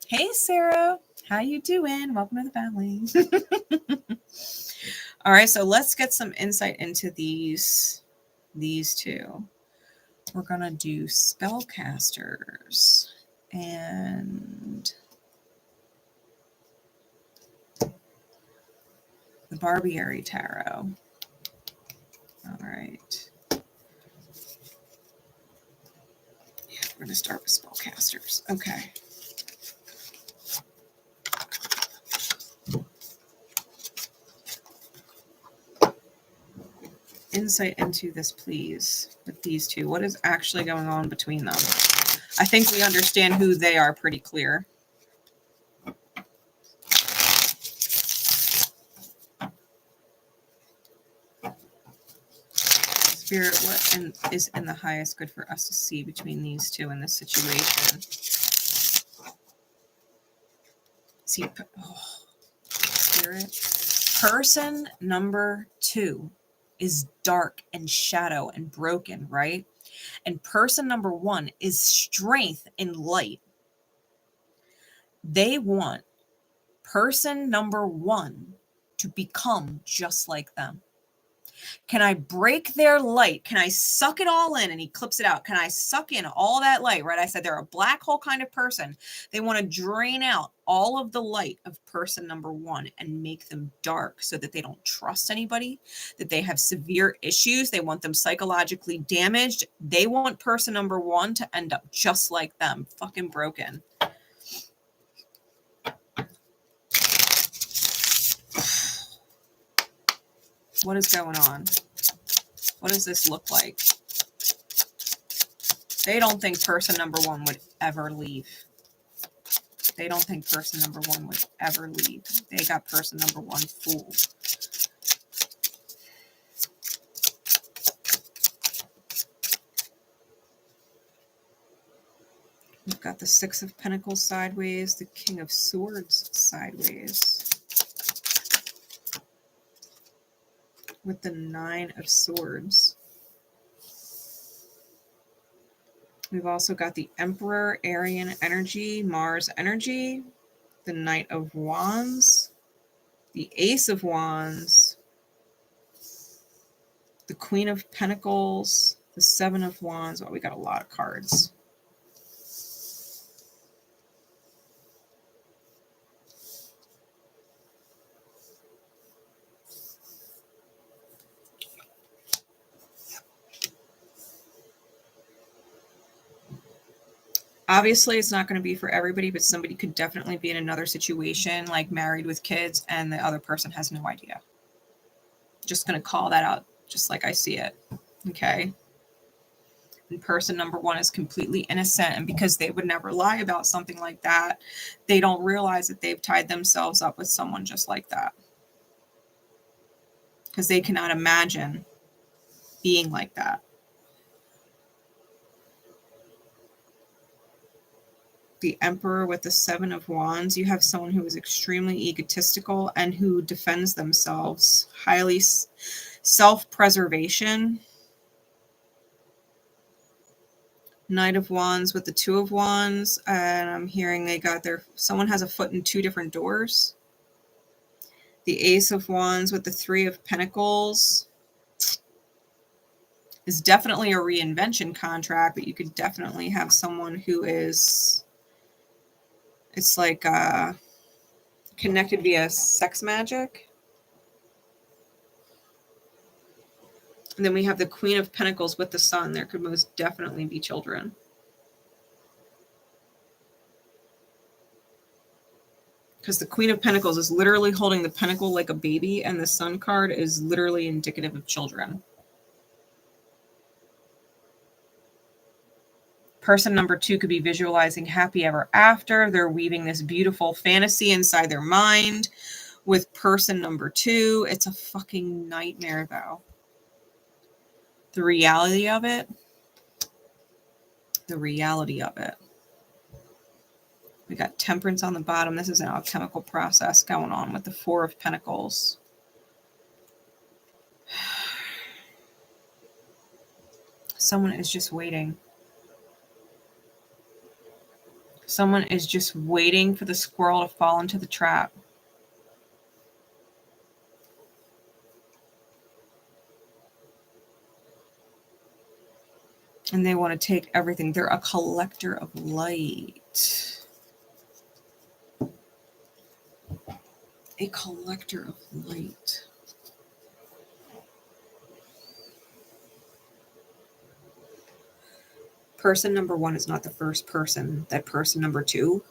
Hey, Sarah. How you doing? Welcome to the family. All right, so let's get some insight into these two. We're going to do spellcasters and Barbieri Tarot. All right. Yeah, we're going to start with spellcasters. Okay. Insight into this, please, with these two. What is actually going on between them? I think we understand who they are pretty clear. Spirit, what is in the highest good for us to see between these two in this situation? See, Spirit. Person number 2 is dark and shadow and broken, right? And person number 1 is strength and light. They want person number 1 to become just like them. Can I break their light? Can I suck it all in? And he clips it out. Can I suck in all that light, right? I said they're a black hole kind of person. They want to drain out all of the light of person number 1 and make them dark so that they don't trust anybody, that they have severe issues. They want them psychologically damaged. They want person number 1 to end up just like them, fucking broken. What is going on? What does this look like? They don't think person number 1 would ever leave. They don't think person number 1 would ever leave. They got person number 1 fooled. We've got the 6 of Pentacles sideways, the King of Swords sideways, with the 9 of Swords. We've also got the Emperor, Arian energy, Mars energy, the Knight of Wands, the Ace of Wands, the Queen of Pentacles, the 7 of Wands. Well, we got a lot of cards. Obviously, it's not going to be for everybody, but somebody could definitely be in another situation, like married with kids, and the other person has no idea. Just going to call that out just like I see it. Okay. And person number 1 is completely innocent. And because they would never lie about something like that, they don't realize that they've tied themselves up with someone just like that. Because they cannot imagine being like that. The Emperor with the 7 of Wands, you have someone who is extremely egotistical and who defends themselves, highly self-preservation. Knight of Wands with the 2 of Wands, and I'm hearing they got someone has a foot in 2 different doors. The Ace of Wands with the 3 of Pentacles is definitely a reinvention contract, but you could definitely have someone who is, it's like connected via sex magic. And then we have the Queen of Pentacles with the Sun. There could most definitely be children. Because the Queen of Pentacles is literally holding the pentacle like a baby, and the Sun card is literally indicative of children. Person number 2 could be visualizing happy ever after. They're weaving this beautiful fantasy inside their mind. With person number 2, it's a fucking nightmare, though. The reality of it. The reality of it. We got Temperance on the bottom. This is an alchemical process going on with the 4 of Pentacles. Someone is just waiting. Someone is just waiting for the squirrel to fall into the trap. And they want to take everything. They're a collector of light. A collector of light. Person number one is not the first person that person number two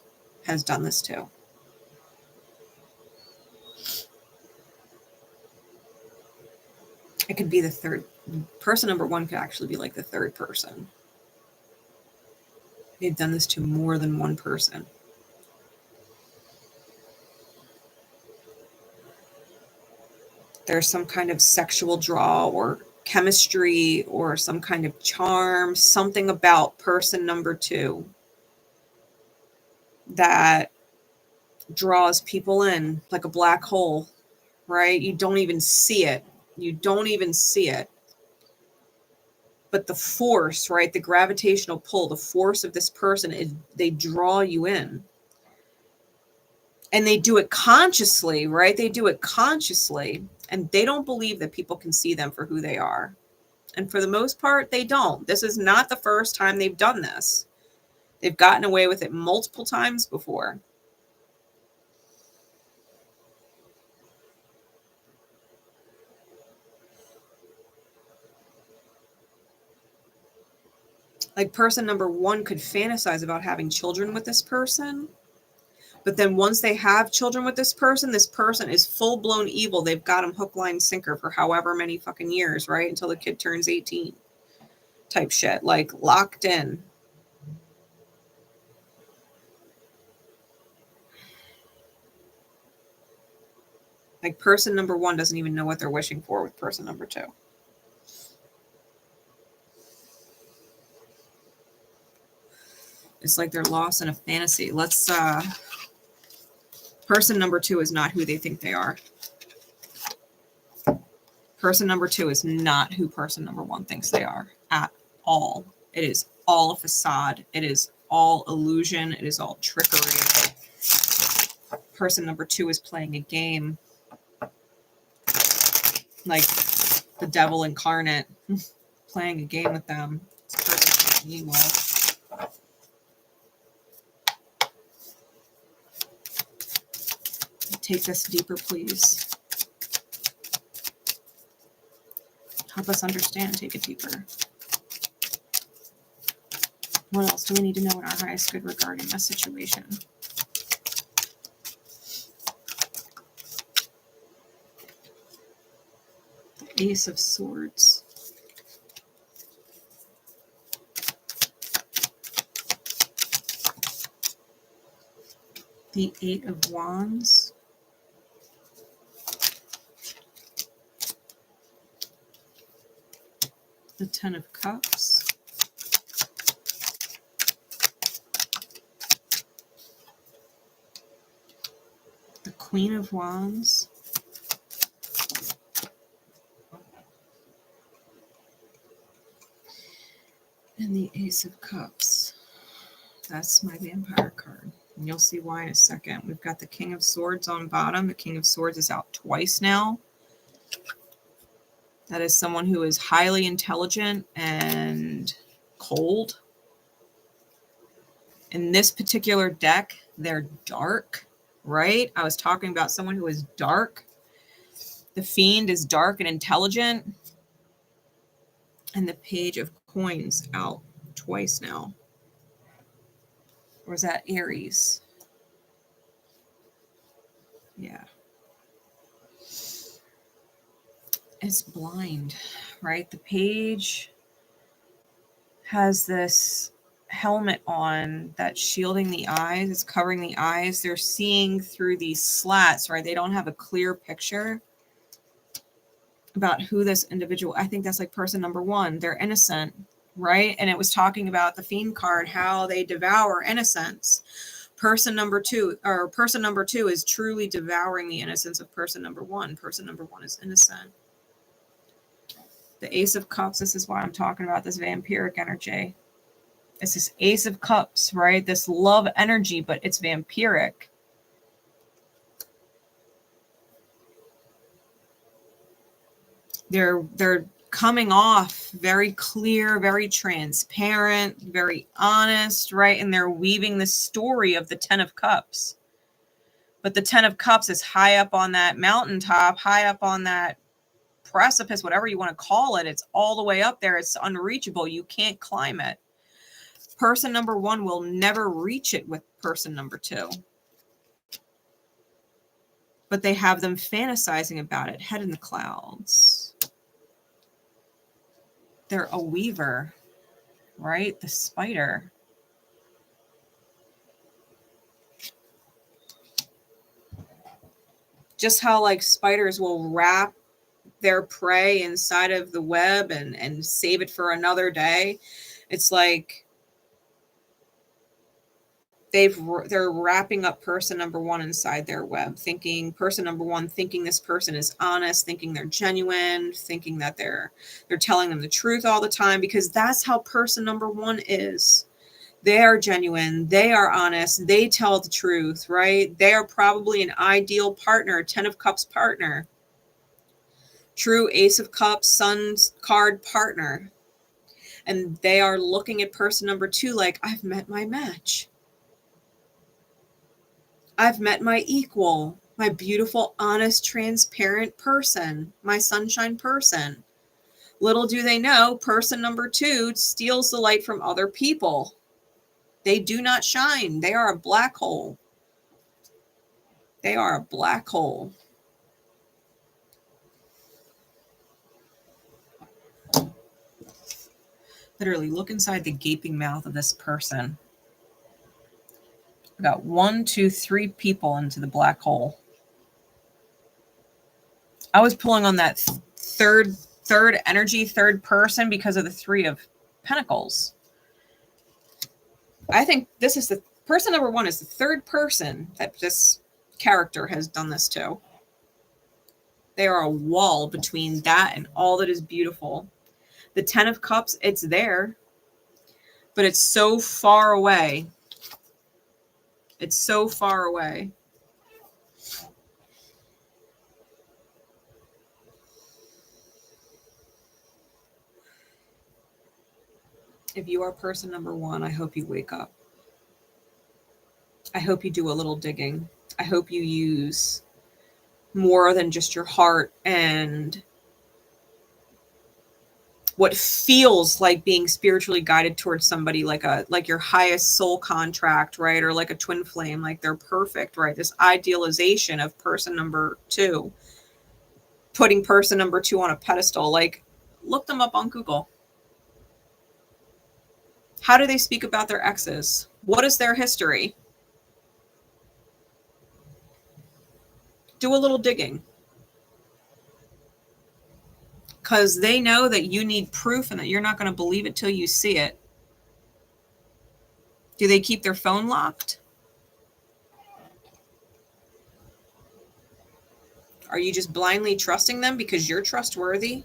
has done this to. It could be the third. Person number one could actually be like the third person. They've done this to more than one person. There's some kind of sexual draw or chemistry or some kind of charm, something about person number two that draws people in like a black hole, right? You don't even see it. You don't even see it. But the force, right? The gravitational pull, the force of this person is they draw you in. And they do it consciously, right? They do it consciously. And they don't believe that people can see them for who they are. And for the most part, they don't. This is not the first time they've done this. They've gotten away with it multiple times before. Like person number one could fantasize about having children with this person. But then once they have children with this person is full-blown evil. They've got them hook, line, sinker for however many fucking years, right? Until the kid turns 18 type shit. Like locked in. Like person number one doesn't even know what they're wishing for with person number two. It's like they're lost in a fantasy. Let's, person number two is not who they think they are. Person number two is not who person number one thinks they are at all. It is all a facade. It is all illusion. It is all trickery. Person number two is playing a game. Like the devil incarnate playing a game with them. This person's evil. Take this deeper, please. Help us understand. Take it deeper. What else do we need to know in our highest good regarding this situation? The Ace of Swords. The Eight of Wands. The Ten of Cups. The Queen of Wands. And the Ace of Cups. That's my vampire card. And you'll see why in a second. We've got the King of Swords on bottom. The King of Swords is out twice now. That is someone who is highly intelligent and cold. In this particular deck, they're dark, right? I was talking about someone who is dark. The Fiend is dark and intelligent. And the Page of Coins out twice now. Or is that Aries? Yeah. It's blind, right? The Page has this helmet on that's shielding the eyes. It's covering the eyes. They're seeing through these slats, right? They don't have a clear picture about who this individual, I think that's like person number one. They're innocent, right? And it was talking about the Fiend card, how they devour innocence. Person number two is truly devouring the innocence of person number one. Person number one is innocent. The Ace of Cups, this is why I'm talking about this vampiric energy. It's this Ace of Cups, right? This love energy, but it's vampiric. They're coming off very clear, very transparent, very honest, right? And they're weaving the story of the Ten of Cups. But the Ten of Cups is high up on that mountaintop, high up on that precipice, whatever you want to call it. It's all the way up there. It's unreachable. You can't climb it. Person number one will never reach it with person number two. But they have them fantasizing about it, head in the clouds. They're a weaver, right? The spider. Just how like spiders will wrap their prey inside of the web and save it for another day. It's like they're wrapping up person number one inside their web, thinking person number one, thinking this person is honest, thinking they're genuine, thinking that they're telling them the truth all the time, because that's how person number one is. They are genuine. They are honest. They tell the truth, right? They are probably an ideal partner, 10 of Cups partner. True Ace of Cups, Sun card partner. And they are looking at person number two like, I've met my match. I've met my equal, my beautiful, honest, transparent person, my sunshine person. Little do they know, person number two steals the light from other people. They do not shine. They are a black hole. They are a black hole. Literally, look inside the gaping mouth of this person. We got 1, 2, 3 people into the black hole. I was pulling on that third energy, third person because of the 3 of Pentacles. I think this is the person number one is the third person that this character has done this to. They are a wall between that and all that is beautiful. The 10 of Cups, it's there, but it's so far away. It's so far away. If you are person number one, I hope you wake up. I hope you do a little digging. I hope you use more than just your heart and what feels like being spiritually guided towards somebody, like your highest soul contract, right? Or like a twin flame, like they're perfect, right? This idealization of person number two, putting person number two on a pedestal. Like, look them up on Google. How do they speak about their exes? What is their history? Do a little digging. Because they know that you need proof and that you're not going to believe it till you see it. Do they keep their phone locked? Are you just blindly trusting them because you're trustworthy?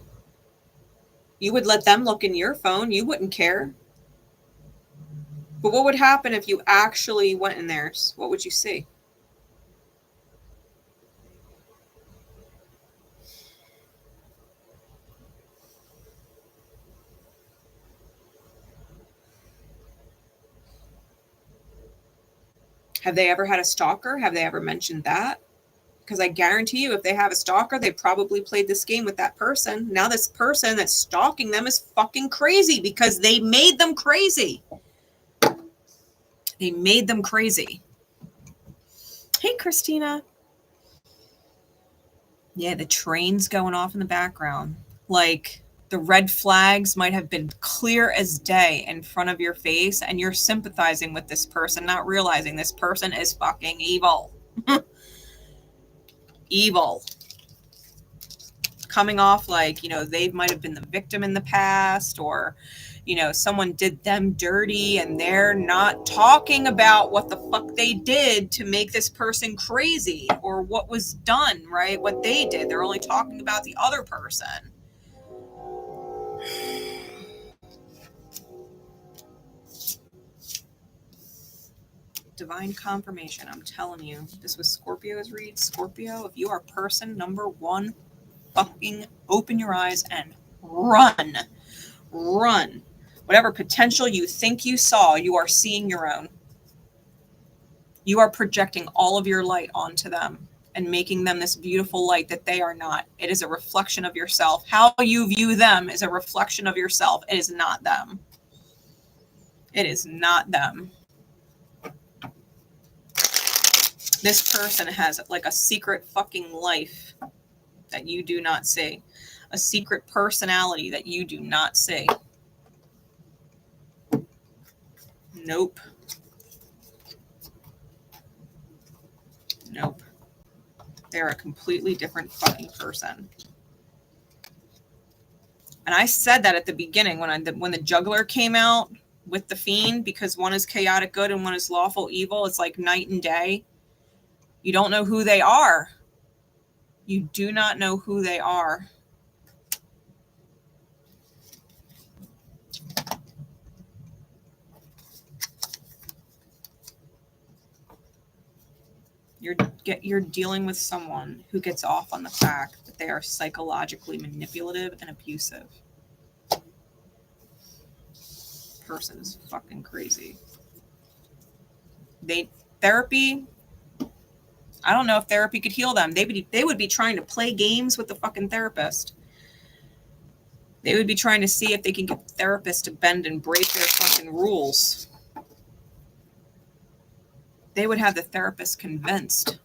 You would let them look in your phone. You wouldn't care. But what would happen if you actually went in theirs? What would you see? Have they ever had a stalker? Have they ever mentioned that? Because I guarantee you, if they have a stalker, they probably played this game with that person. Now this person that's stalking them is fucking crazy because they made them crazy. They made them crazy. Hey, Christina. Yeah, the train's going off in the background. Like, the red flags might have been clear as day in front of your face, and you're sympathizing with this person, not realizing this person is fucking evil. Evil. Coming off like, they might have been the victim in the past, or, someone did them dirty and they're not talking about what the fuck they did to make this person crazy or what was done, right? What they did. They're only talking about the other person. Divine confirmation. I'm telling you, this was Scorpio's read. Scorpio, if you are person number one, fucking open your eyes and run. Run. Whatever potential you think you saw, you are seeing your own. You are projecting all of your light onto them and making them this beautiful light that they are not. It is a reflection of yourself. How you view them is a reflection of yourself. It is not them. It is not them. This person has like a secret fucking life that you do not see. A secret personality that you do not see. Nope. Nope. They're a completely different fucking person. And I said that at the beginning when the juggler came out with the fiend, because one is chaotic good and one is lawful evil. It's like night and day. You don't know who they are. You do not know who they are. You're dealing with someone who gets off on the fact that they are psychologically manipulative and abusive. Person is fucking crazy. Therapy, I don't know if therapy could heal them. They would be trying to play games with the fucking therapist. They would be trying to see if they can get the therapist to bend and break their fucking rules. They would have the therapist convinced.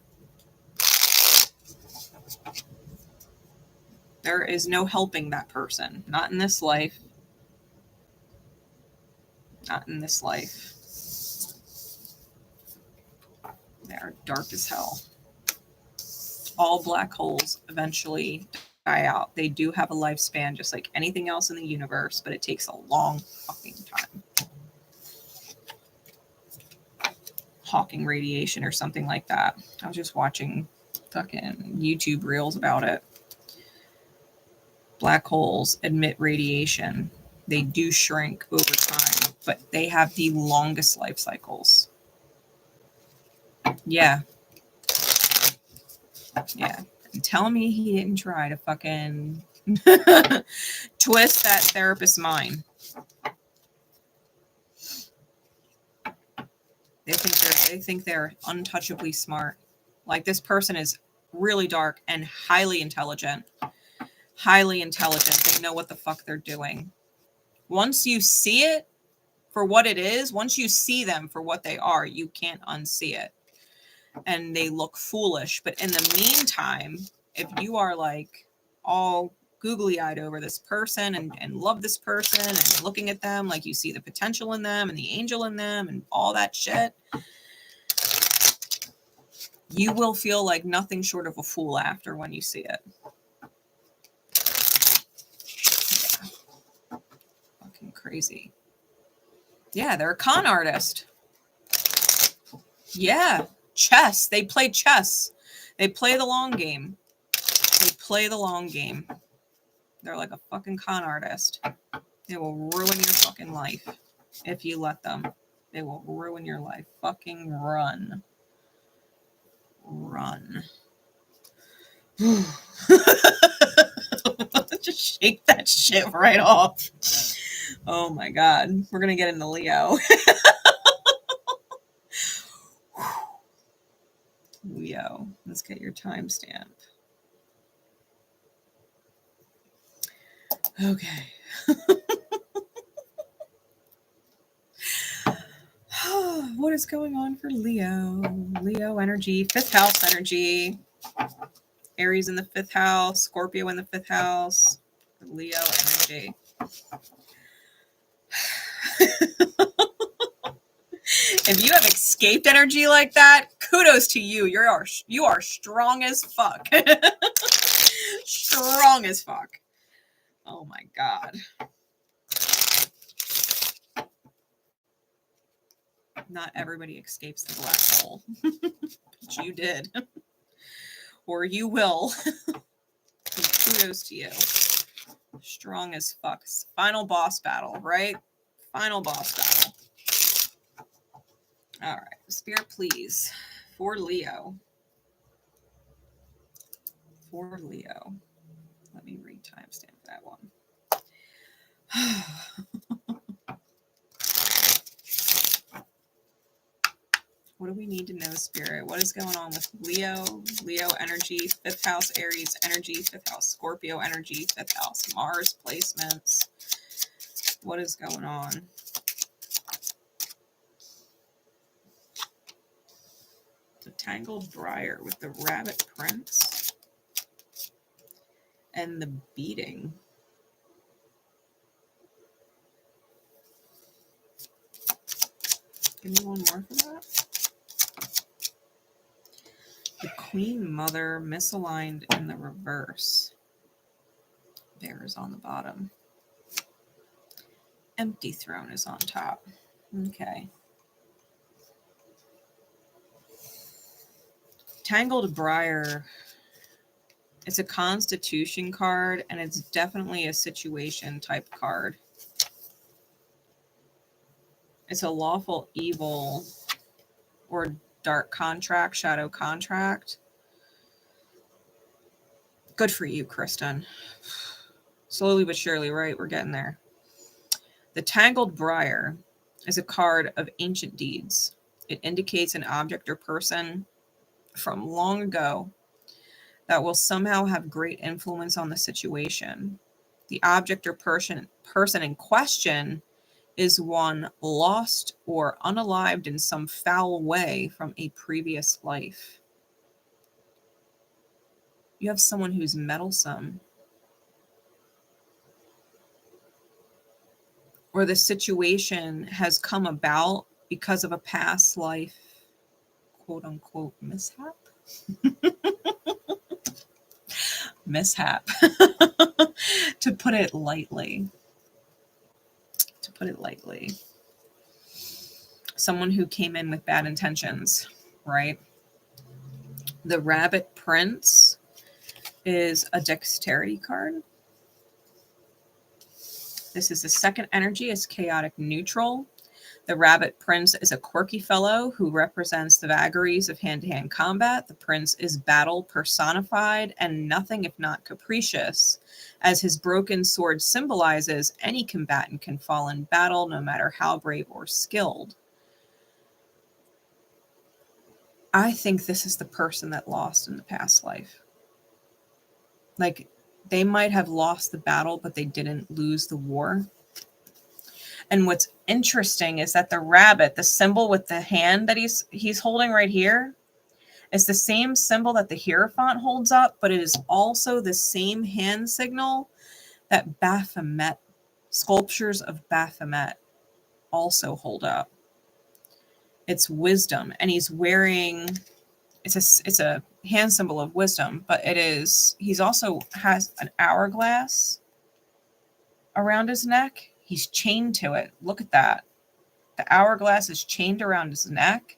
There is no helping that person. Not in this life. Not in this life. They are dark as hell. All black holes eventually die out. They do have a lifespan just like anything else in the universe, but it takes a long fucking time. Hawking radiation or something like that. I was just watching fucking YouTube reels about it. Black holes emit radiation. They do shrink over time, but they have the longest life cycles. Yeah. Yeah. And tell me he didn't try to fucking twist that therapist's mind. They think they're untouchably smart. Like, this person is really dark and highly intelligent. Highly intelligent. They know what the fuck they're doing. Once you see it for what it is, once you see them for what they are, you can't unsee it. And they look foolish. But in the meantime, if you are like all googly-eyed over this person and love this person and looking at them like you see the potential in them and the angel in them and all that shit, you will feel like nothing short of a fool after when you see it. Yeah. Fucking crazy. Yeah, they're a con artist. Yeah. Chess. They play chess. They play the long game. They play the long game. They're like a fucking con artist. They will ruin your fucking life if you let them. They will ruin your life. Fucking run. Run. Just shake that shit right off. Oh my God. We're going to get into Leo. Leo. Let's get your timestamp. Okay. What is going on for Leo? Leo energy, 5th house energy. Aries in the 5th house, Scorpio in the 5th house. Leo energy. If you have escaped energy like that, kudos to you. You are strong as fuck. Strong as fuck. Oh my God. Not everybody escapes the black hole. But you did. Or you will. Kudos to you. Strong as fuck. Final boss battle, right? Final boss battle. All right. Spirit, please. For Leo. For Leo. Let me read timestamp that one. What do we need to know, Spirit? What is going on with Leo? Leo energy, 5th house, Aries energy, 5th house, Scorpio energy, 5th house, Mars placements. What is going on? The Tangled Briar with the Rabbit Prince and the Beating. Give me one more for that. The Queen Mother misaligned in the reverse. Bear is on the bottom. Empty Throne is on top. Okay. Tangled Briar. It's a constitution card, and it's definitely a situation type card. It's a lawful evil or dark contract, shadow contract. Good for you, Kristen. Slowly but surely, right? We're getting there. The Tangled Briar is a card of ancient deeds. It indicates an object or person from long ago that will somehow have great influence on the situation. The object or person in question is one lost or unalived in some foul way from a previous life. You have someone who's meddlesome, or the situation has come about because of a past life, quote unquote, mishap. Mishap, to put it lightly. Someone who came in with bad intentions, right? The Rabbit Prince is a dexterity card. This is the second energy. It's chaotic neutral. The Rabbit Prince is a quirky fellow who represents the vagaries of hand-to-hand combat. The prince is battle personified and nothing if not capricious. As his broken sword symbolizes, any combatant can fall in battle no matter how brave or skilled. I think this is the person that lost in the past life. Like, they might have lost the battle, but they didn't lose the war. And what's interesting is that the rabbit, the symbol with the hand that he's holding right here, is the same symbol that the Hierophant holds up, but it is also the same hand signal that Baphomet, sculptures of Baphomet, also hold up. It's wisdom, and he's wearing, it's a hand symbol of wisdom, but he's also has an hourglass around his neck. He's chained to it. Look at that. The hourglass is chained around his neck.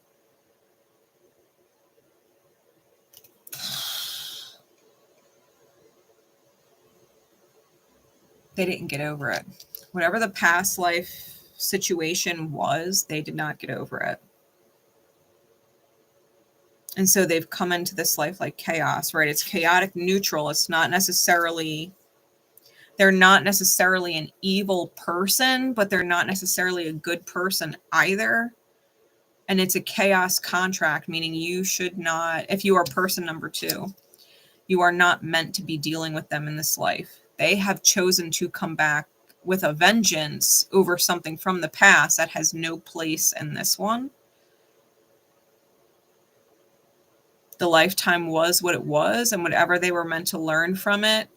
They didn't get over it. Whatever the past life situation was, they did not get over it. And so they've come into this life like chaos, right? It's chaotic neutral. It's not necessarily, they're not necessarily an evil person, but they're not necessarily a good person either. And it's a chaos contract, meaning you should not, if you are person number 2, you are not meant to be dealing with them in this life. They have chosen to come back with a vengeance over something from the past that has no place in this one. The lifetime was what it was, and whatever they were meant to learn from it,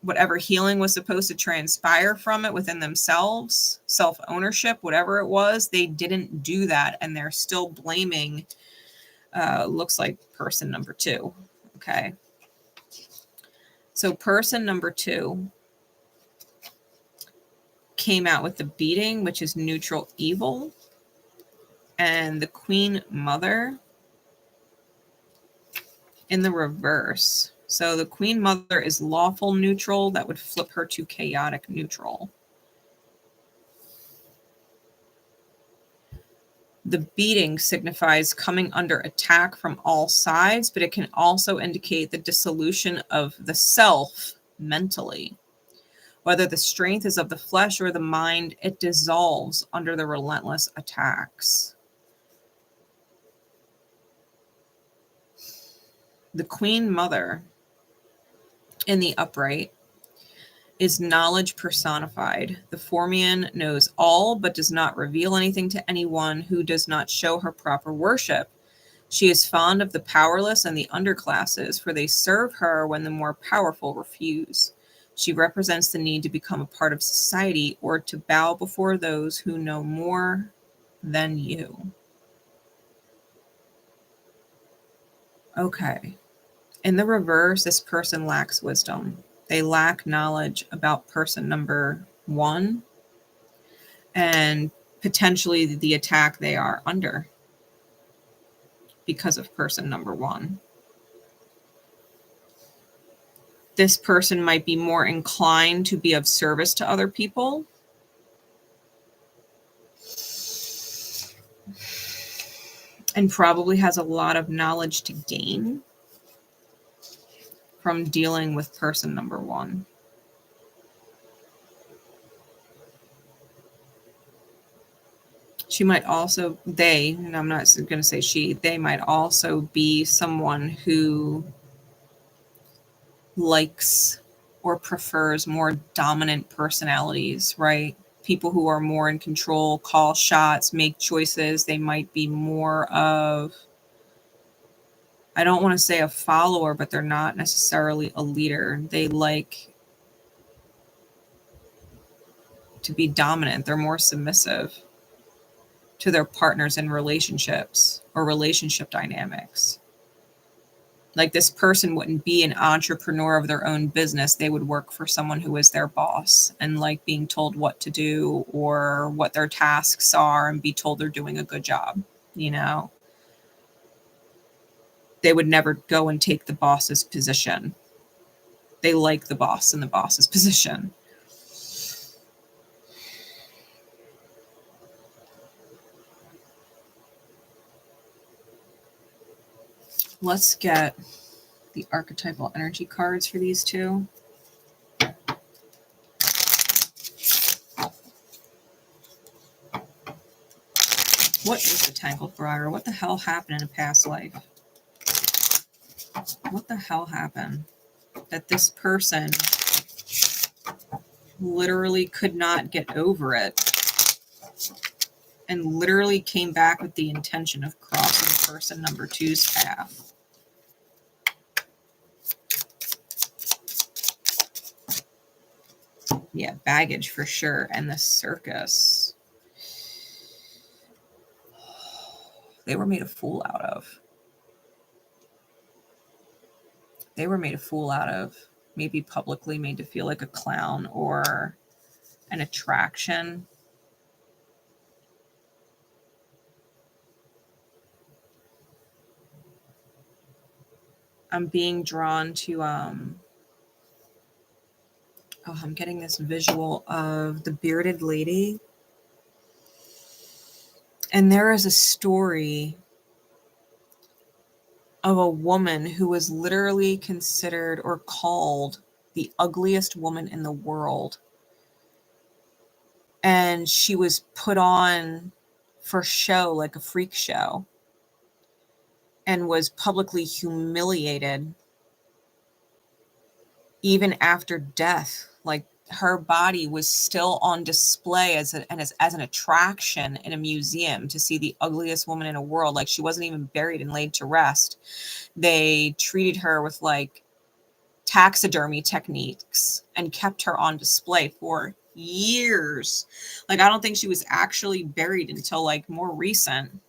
whatever healing was supposed to transpire from it within themselves, self-ownership, whatever it was, they didn't do that, and they're still blaming, looks like person number 2. Okay. So person number 2 came out with the Beating, which is neutral evil, and the Queen Mother in the reverse. So the Queen Mother is lawful neutral. That would flip her to chaotic neutral. The Beating signifies coming under attack from all sides, but it can also indicate the dissolution of the self mentally. Whether the strength is of the flesh or the mind, it dissolves under the relentless attacks. The Queen Mother in the upright is knowledge personified. The Formian knows all, but does not reveal anything to anyone who does not show her proper worship. She is fond of the powerless and the underclasses, for they serve her when the more powerful refuse. She represents the need to become a part of society or to bow before those who know more than you. Okay. In the reverse, this person lacks wisdom. They lack knowledge about person number 1 and potentially the attack they are under because of person number 1. This person might be more inclined to be of service to other people. And probably has a lot of knowledge to gain from dealing with person number 1. She might also, and I'm not going to say she, they might also be someone who likes or prefers more dominant personalities, right? People who are more in control, call shots, make choices. They might be more of, I don't want to say a follower, but they're not necessarily a leader. They like to be dominant. They're more submissive to their partners in relationships or relationship dynamics. Like, this person wouldn't be an entrepreneur of their own business. They would work for someone who is their boss and like being told what to do or what their tasks are and be told they're doing a good job. You know, they would never go and take the boss's position. They like the boss in the boss's position. Let's get the archetypal energy cards for these two. What is the Tangled Briar? What the hell happened in a past life? What the hell happened that this person literally could not get over it and literally came back with the intention of crossing person number 2's path? Yeah, baggage for sure. And the circus. They were made a fool out of. They were made a fool out of. Maybe publicly made to feel like a clown or an attraction. I'm being drawn to, I'm getting this visual of the bearded lady. And there is a story of a woman who was literally considered or called the ugliest woman in the world. And she was put on for show, like a freak show, and was publicly humiliated even after death. Like, her body was still on display as an attraction in a museum to see the ugliest woman in the world. Like, she wasn't even buried and laid to rest. They treated her with like taxidermy techniques and kept her on display for years. Like, I don't think she was actually buried until like more recent.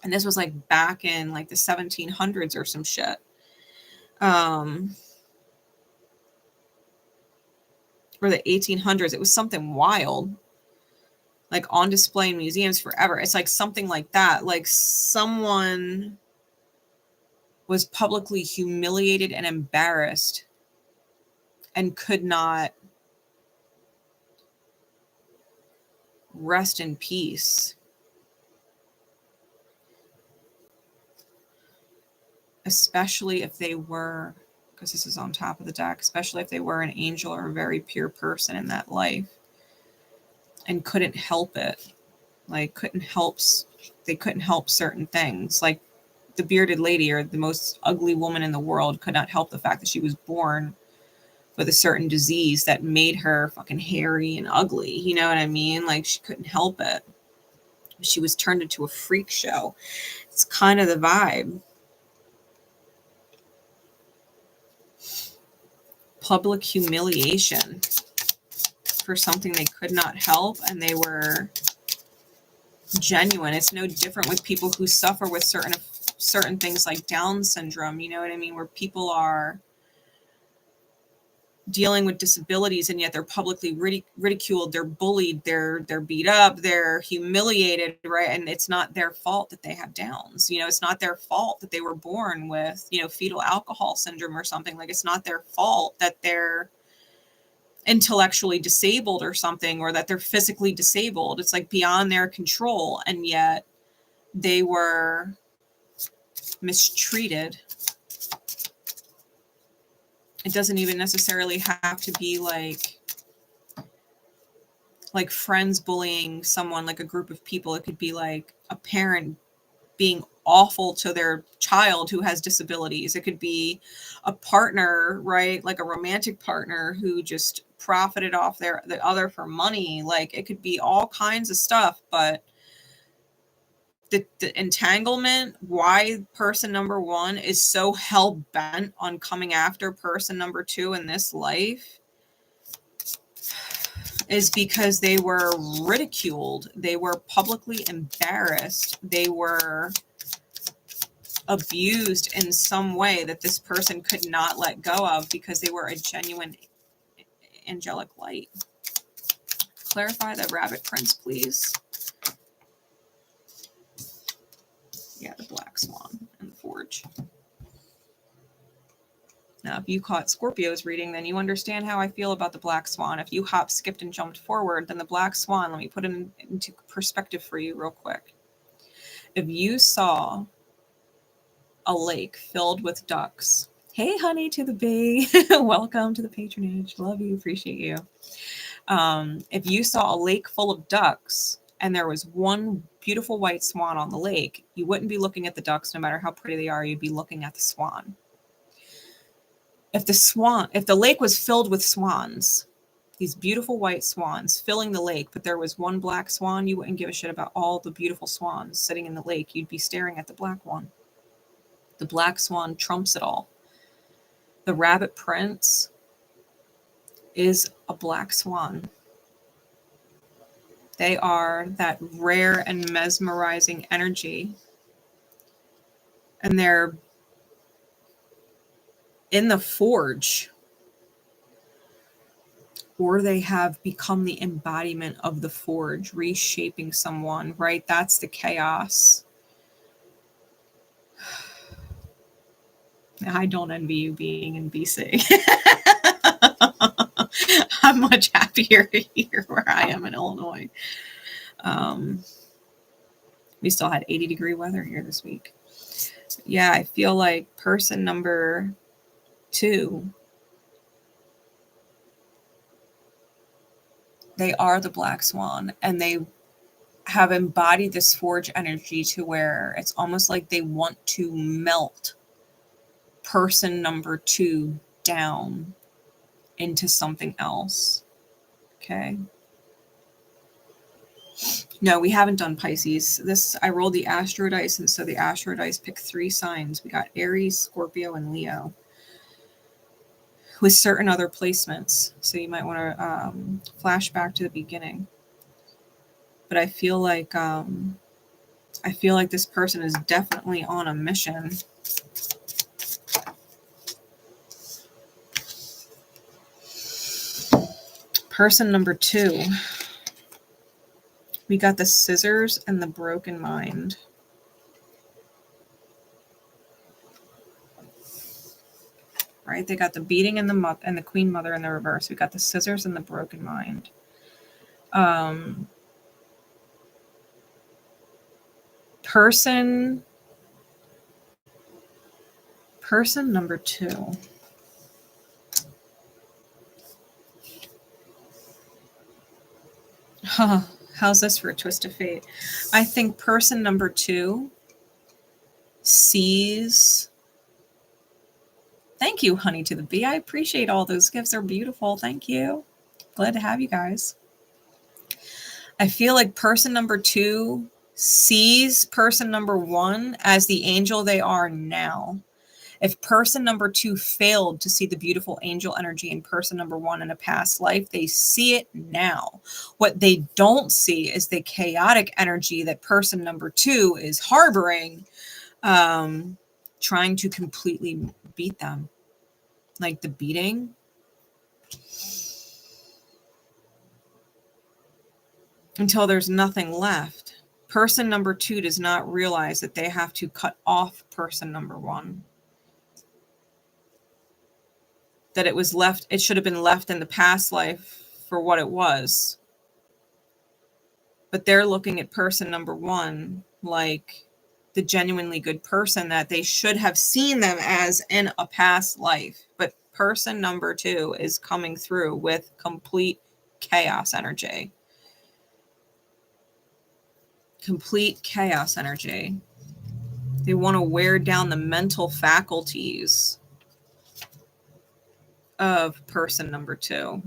And this was like back in like the 1700s or some shit. Or the 1800s. It was something wild, like on display in museums forever. It's like something like that. Like, someone was publicly humiliated and embarrassed and could not rest in peace. Especially if they were, because this is on top of the deck, especially if they were an angel or a very pure person in that life and couldn't help it. Like, they couldn't help certain things. Like, the bearded lady, or the most ugly woman in the world, could not help the fact that she was born with a certain disease that made her fucking hairy and ugly. You know what I mean? Like, she couldn't help it. She was turned into a freak show. It's kind of the vibe. Public humiliation for something they could not help, and they were genuine. It's no different with people who suffer with certain things like Down syndrome, you know what I mean, where people are dealing with disabilities and yet they're publicly ridiculed, they're bullied, they're beat up, they're humiliated, right? And it's not their fault that they have Downs. You know, it's not their fault that they were born with, you know, fetal alcohol syndrome or something. Like, it's not their fault that they're intellectually disabled or something, or that they're physically disabled. It's like beyond their control, and yet they were mistreated. It doesn't even necessarily have to be like friends bullying someone, like a group of people. It could be like a parent being awful to their child who has disabilities. It could be a partner, right? Like a romantic partner who just profited off the other for money. Like, it could be all kinds of stuff, but the entanglement, why person number one is so hell-bent on coming after person number two in this life, is because they were ridiculed. They were publicly embarrassed. They were abused in some way that this person could not let go of, because they were a genuine angelic light. Clarify the rabbit prince, please. Yeah, the black swan and the forge. Now, if you caught Scorpio's reading, then you understand how I feel about the black swan. If you hopped, skipped, and jumped forward, then the black swan, let me put it into perspective for you real quick. If you saw a lake filled with ducks, hey, honey to the bay, welcome to the patronage. Love you, appreciate you. If you saw a lake full of ducks and there was one beautiful white swan on the lake, you wouldn't be looking at the ducks no matter how pretty they are. You'd be looking at the swan. If the lake was filled with swans, these beautiful white swans filling the lake, but there was one black swan, you wouldn't give a shit about all the beautiful swans sitting in the lake. You'd be staring at the black one. The black swan trumps it all. The rabbit prince is a black swan. They are that rare and mesmerizing energy. And they're in the forge, or they have become the embodiment of the forge, reshaping someone, right? That's the chaos. I don't envy you being in BC. I'm much happier here where I am in Illinois. We still had 80-degree weather here this week. Yeah, I feel like person number two, they are the black swan, and they have embodied this forge energy to where it's almost like they want to melt person number two down into something else. Okay. No, we haven't done Pisces. I rolled the astro dice, and so the astro dice picked 3 signs. We got Aries, Scorpio, and Leo, with certain other placements. So you might want to flash back to the beginning. But I feel like this person is definitely on a mission. Person number two, we got the scissors and the broken mind. Right? They got the beating and the queen mother in the reverse. We got the scissors and the broken mind. Person number two. Huh, how's this for a twist of fate? I think person number two sees. Thank you, honey to the bee. I appreciate all those gifts. They're beautiful. Thank you. Glad to have you guys. I feel like person number two sees person number one as the angel they are now. If person number two failed to see the beautiful angel energy in person number one in a past life, they see it now. What they don't see is the chaotic energy that person number two is harboring, trying to completely beat them. Like the beating. Until there's nothing left. Person number two does not realize that they have to cut off person number one. That it was left, it should have been left in the past life for what it was. But they're looking at person number one like the genuinely good person that they should have seen them as in a past life. But person number two is coming through with complete chaos energy. Complete chaos energy. They want to wear down the mental faculties of person number two,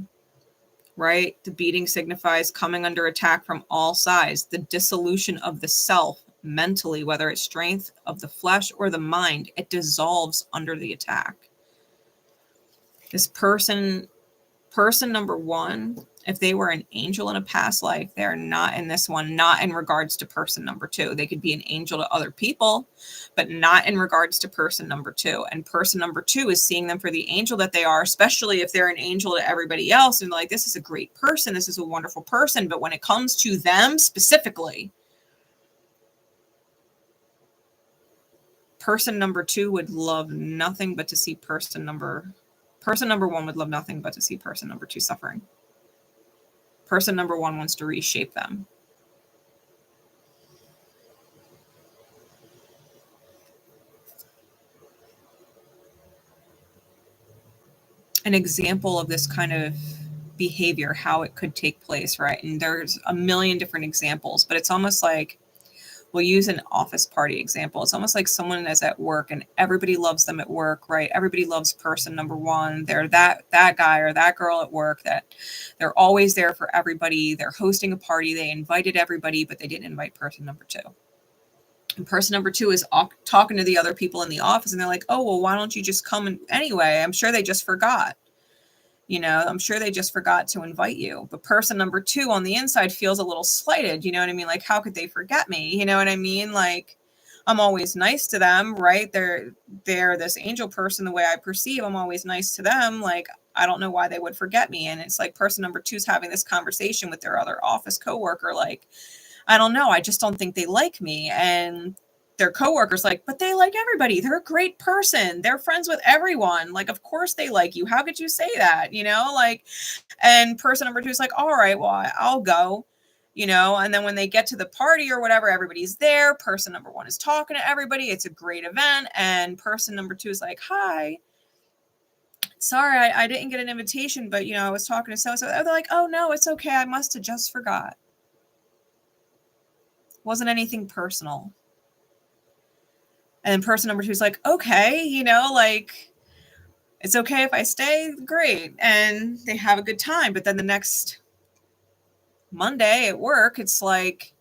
right? The beating signifies coming under attack from all sides, the dissolution of the self mentally, whether it's strength of the flesh or the mind, it dissolves under the attack. This person number one, if they were an angel in a past life, they're not in this one, not in regards to person number two. They could be an angel to other people, but not in regards to person number two. And person number two is seeing them for the angel that they are, especially if they're an angel to everybody else. And like, this is a great person. This is a wonderful person. But when it comes to them specifically, person number two would love nothing but to see person number one would love nothing but to see person number two suffering. Person number one wants to reshape them. An example of this kind of behavior, how it could take place, right? And there's a million different examples, but it's almost like, we'll use an office party example. It's almost like someone is at work and everybody loves them at work, right? Everybody loves person number one. They're that guy or that girl at work that they're always there for everybody. They're hosting a party. They invited everybody, but they didn't invite person number two. And person number two is talking to the other people in the office and they're like, oh, well, why don't you just come anyway? I'm sure they just forgot. You know, I'm sure they just forgot to invite you. But person number two on the inside feels a little slighted. You know what I mean? Like, how could they forget me? You know what I mean? Like, I'm always nice to them, right? They're this angel person the way I perceive. I'm always nice to them. Like, I don't know why they would forget me. And it's like person number two is having this conversation with their other office coworker. Like, I don't know. I just don't think they like me. And their coworkers like, but they like everybody. They're a great person. They're friends with everyone. Like, of course they like you. How could you say that? You know, like, and person number two is like, all right, well, I'll go, you know, and then when they get to the party or whatever, everybody's there. Person number one is talking to everybody. It's a great event. And person number two is like, hi, sorry, I didn't get an invitation, but, you know, I was talking to so-and-so. They're like, oh no, it's okay. I must have just forgot. Wasn't anything personal. And then person number two is like, okay, you know, like, it's okay if I stay, great. And they have a good time. But then the next Monday at work, it's like,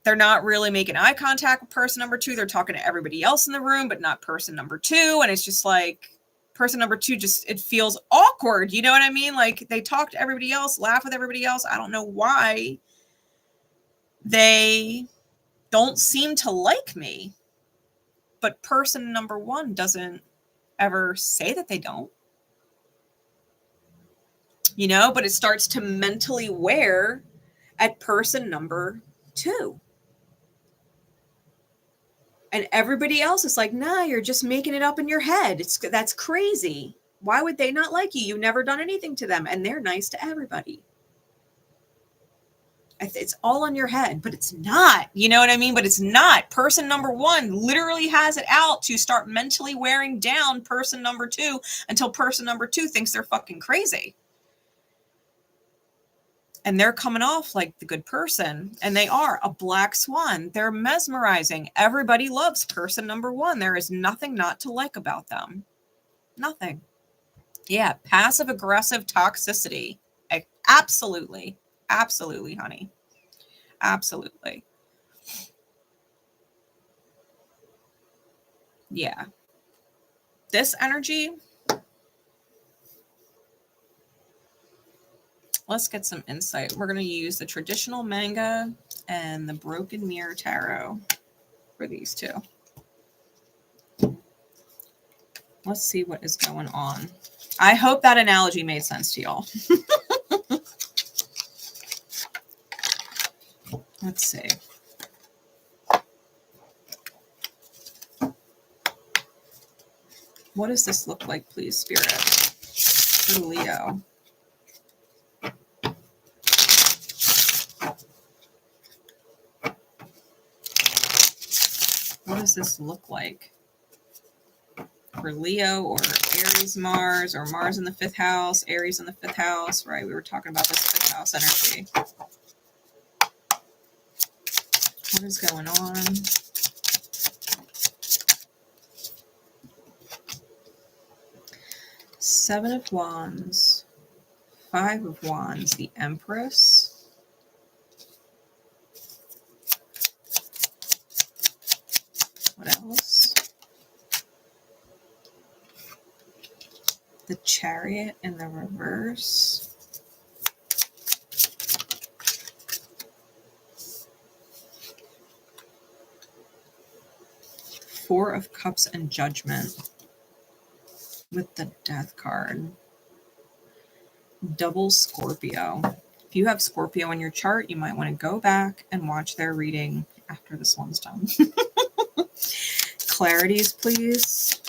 they're not really making eye contact with person number two. They're talking to everybody else in the room, but not person number two. And it's just like, person number two it feels awkward. You know what I mean? Like, they talk to everybody else, laugh with everybody else. I don't know why they don't seem to like me, but person number one doesn't ever say that they don't, you know, but it starts to mentally wear at person number two. And everybody else is like, nah, you're just making it up in your head. That's crazy. Why would they not like you? You've never done anything to them. And they're nice to everybody. It's all on your head, but it's not, you know what I mean? But it's not. Person number one literally has it out to start mentally wearing down person number two until person number two thinks they're fucking crazy. And they're coming off like the good person, and they are a black swan. They're mesmerizing. Everybody loves person number one. There is nothing not to like about them. Nothing. Yeah. Passive aggressive toxicity. Absolutely. Absolutely, honey. Absolutely. Yeah. This energy, let's get some insight. We're going to use the traditional manga and the Broken Mirror Tarot for these two. Let's see what is going on. I hope that analogy made sense to y'all. Let's see. What does this look like, please, Spirit, for Leo? What does this look like for Leo or Aries Mars, or Mars in the 5th house, Aries in the 5th house, right? We were talking about this 5th house energy. What is going on? Seven of Wands, 5 of Wands, the Empress. What else? The Chariot in the reverse. Four of Cups and Judgment with the Death card. Double Scorpio. If you have Scorpio in your chart, you might want to go back and watch their reading after this one's done. Clarities, please.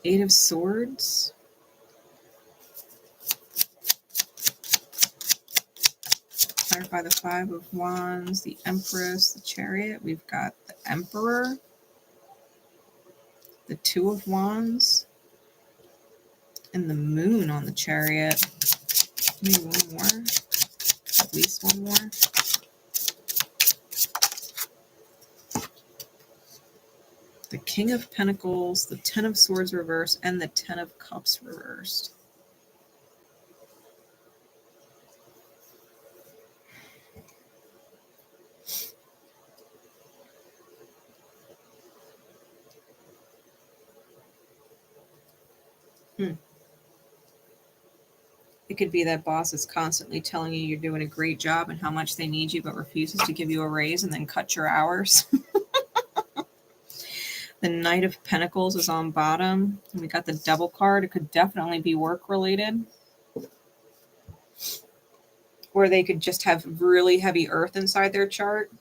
8 of Swords. Clarify the 5 of Wands, the Empress, the Chariot. We've got the Emperor, the 2 of Wands, and the Moon on the Chariot. Maybe one more. At least one more. The King of Pentacles, the 10 of Swords reversed, and the 10 of Cups reversed. It could be that boss is constantly telling you you're doing a great job and how much they need you, but refuses to give you a raise and then cut your hours. The Knight of Pentacles is on bottom. And we got the Devil card. It could definitely be work related. Or they could just have really heavy earth inside their chart.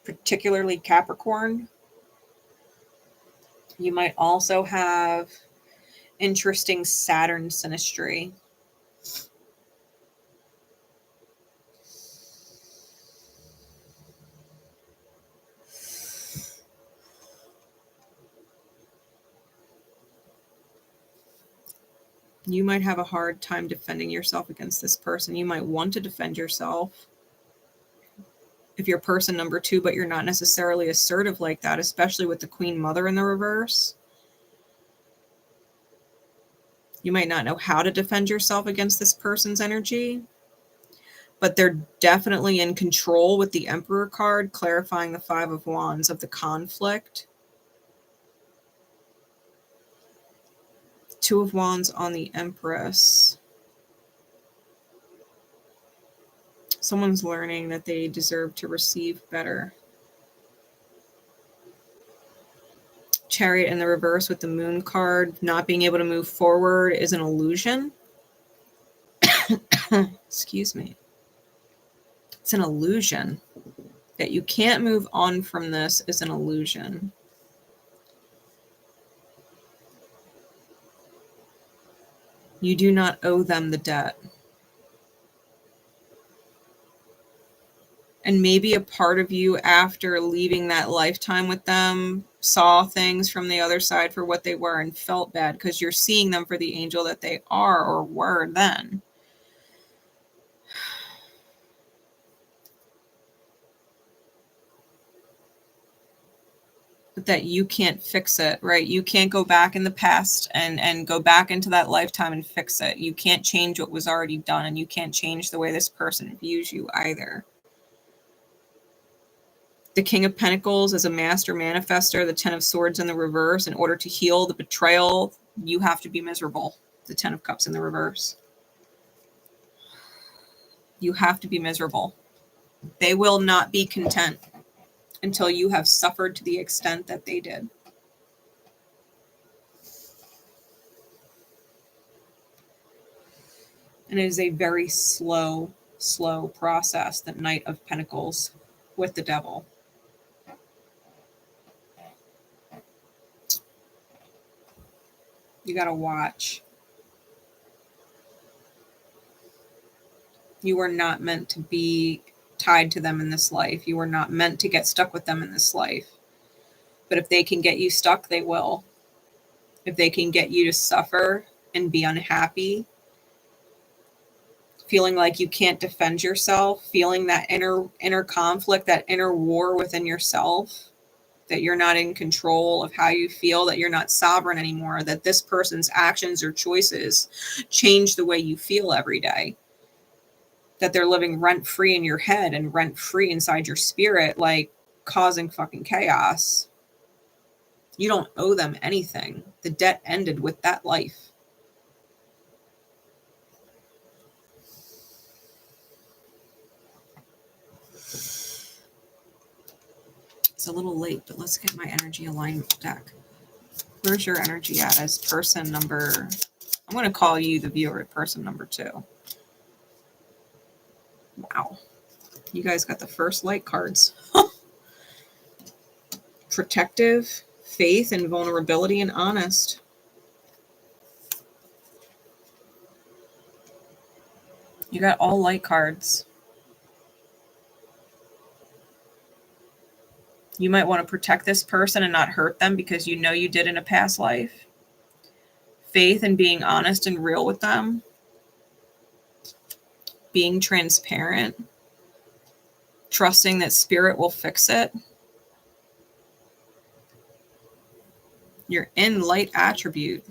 Particularly Capricorn. You might also have interesting Saturn synastry. You might have a hard time defending yourself against this person. You might want to defend yourself if you're person number 2, but you're not necessarily assertive like that, especially with the Queen Mother in the reverse. You might not know how to defend yourself against this person's energy, but they're definitely in control with the Emperor card, clarifying the 5 of Wands of the conflict. 2 of Wands on the Empress. Someone's learning that they deserve to receive better. Chariot in the reverse with the Moon card. Not being able to move forward is an illusion. Excuse me. It's an illusion. That you can't move on from this is an illusion. You do not owe them the debt. And maybe a part of you, after leaving that lifetime with them, saw things from the other side for what they were and felt bad because you're seeing them for the angel that they are or were then. but that you can't fix it, right? You can't go back in the past and go back into that lifetime and fix it. You can't change what was already done, and you can't change the way this person views you either. The King of Pentacles is a master manifester. The Ten of Swords in the reverse. In order to heal the betrayal, you have to be miserable. The Ten of Cups in the reverse. You have to be miserable. They will not be content until you have suffered to the extent that they did. And it is a very slow process, the Knight of Pentacles with the Devil. You got to watch. You are not meant to be tied to them in this life. You are not meant to get stuck with them in this life. But if they can get you stuck, they will. If they can get you to suffer and be unhappy, feeling like you can't defend yourself, feeling that inner conflict, that inner war within yourself, that you're not in control of how you feel, that you're not sovereign anymore, that this person's actions or choices change the way you feel every day, that they're living rent-free in your head and rent-free inside your spirit, like causing fucking chaos. You don't owe them anything. The debt ended with that life. It's a little late, but let's get my energy alignment deck. Where's your energy at as person number? I'm going to call you the viewer person number 2. Wow. You guys got the first light cards. Protective, faith, and vulnerability, and honest. You got all light cards. You might want to protect this person and not hurt them because you know you did in a past life. Faith and being honest and real with them. Being transparent. Trusting that spirit will fix it. You're in light attribute.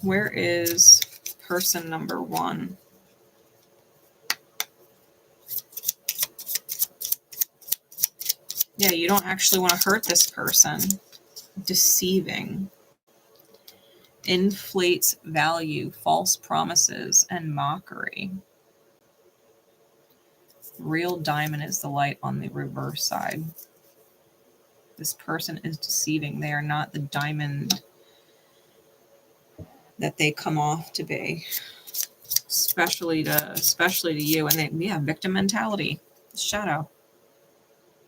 Where is person number 1? Yeah, you don't actually want to hurt this person. Deceiving. Inflates value, false promises, and mockery. Real diamond is the light on the reverse side. This person is deceiving. They are not the diamond that they come off to be. Especially to you. And they have victim mentality. Shadow.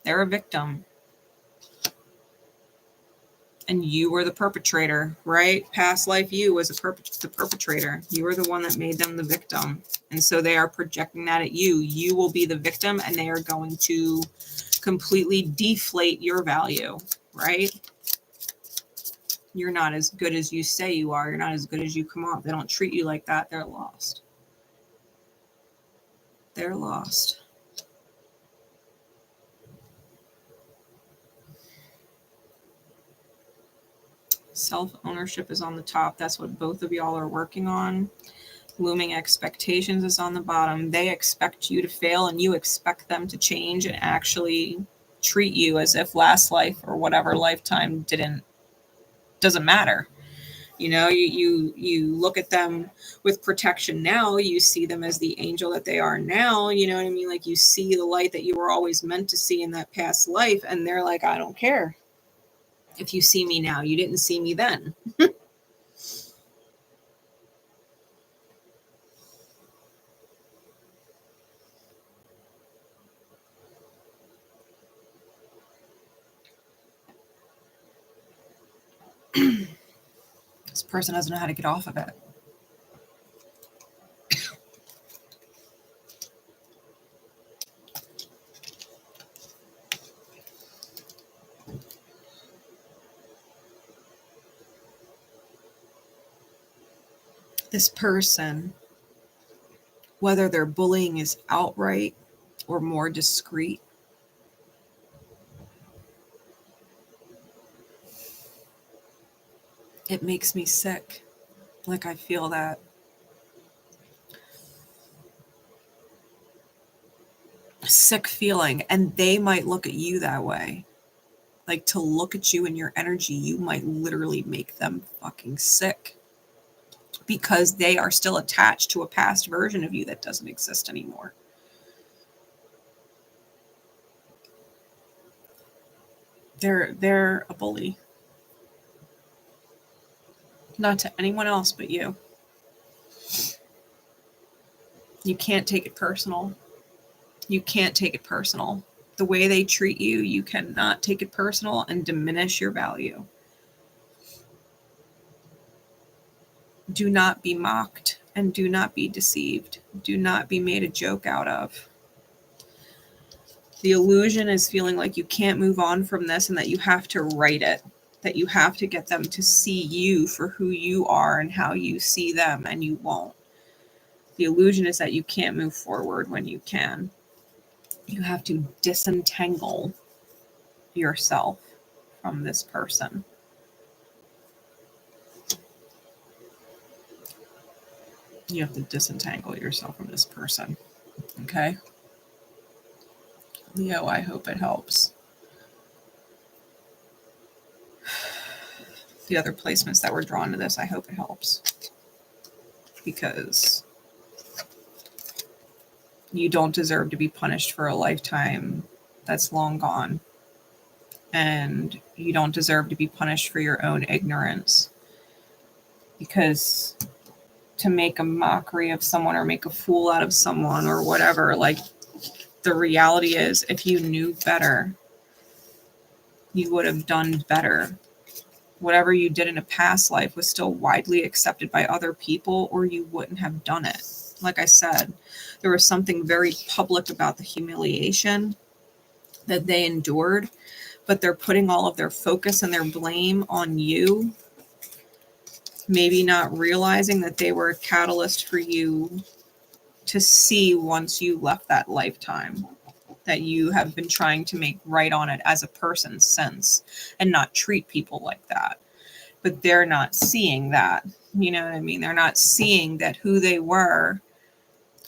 They're a victim. And you were the perpetrator, right? Past life you was the perpetrator. You were the one that made them the victim. And so they are projecting that at you. You will be the victim, and they are going to completely deflate your value, right? You're not as good as you say you are. You're not as good as you come off. They don't treat you like that. They're lost. They're lost. Self-ownership is on the top. That's what both of y'all are working on. Looming expectations is on the bottom. They expect you to fail, and you expect them to change and actually treat you as if last life or whatever lifetime doesn't matter. You know, you look at them with protection now. You see them as the angel that they are now. You know what I mean? Like, you see the light that you were always meant to see in that past life, and they're like, I don't care. If you see me now, you didn't see me then. This person doesn't know how to get off of it. This person whether their bullying is outright or more discreet. It makes me sick. Like, I feel that sick feeling, and they might look at you that way. Like, to look at you and your energy, you might literally make them fucking sick because they are still attached to a past version of you that doesn't exist anymore. They're a bully. Not to anyone else but you. You can't take it personal. You can't take it personal. The way they treat you, you cannot take it personal and diminish your value. Do not be mocked and do not be deceived. Do not be made a joke out of. The illusion is feeling like you can't move on from this and that you have to write it, that you have to get them to see you for who you are and how you see them, and you won't. The illusion is that you can't move forward when you can. You have to disentangle yourself from this person. You have to disentangle yourself from this person. Okay? Leo, I hope it helps. The other placements that were drawn to this, I hope it helps. Because you don't deserve to be punished for a lifetime that's long gone. And you don't deserve to be punished for your own ignorance. Because to make a mockery of someone or make a fool out of someone or whatever, like, the reality is, if you knew better, you would have done better. Whatever you did in a past life was still widely accepted by other people, or you wouldn't have done it. Like I said, there was something very public about the humiliation that they endured, but they're putting all of their focus and their blame on you, maybe not realizing that they were a catalyst for you to see once you left that lifetime, that you have been trying to make right on it as a person since, and not treat people like that. But they're not seeing that. You know what I mean? They're not seeing that who they were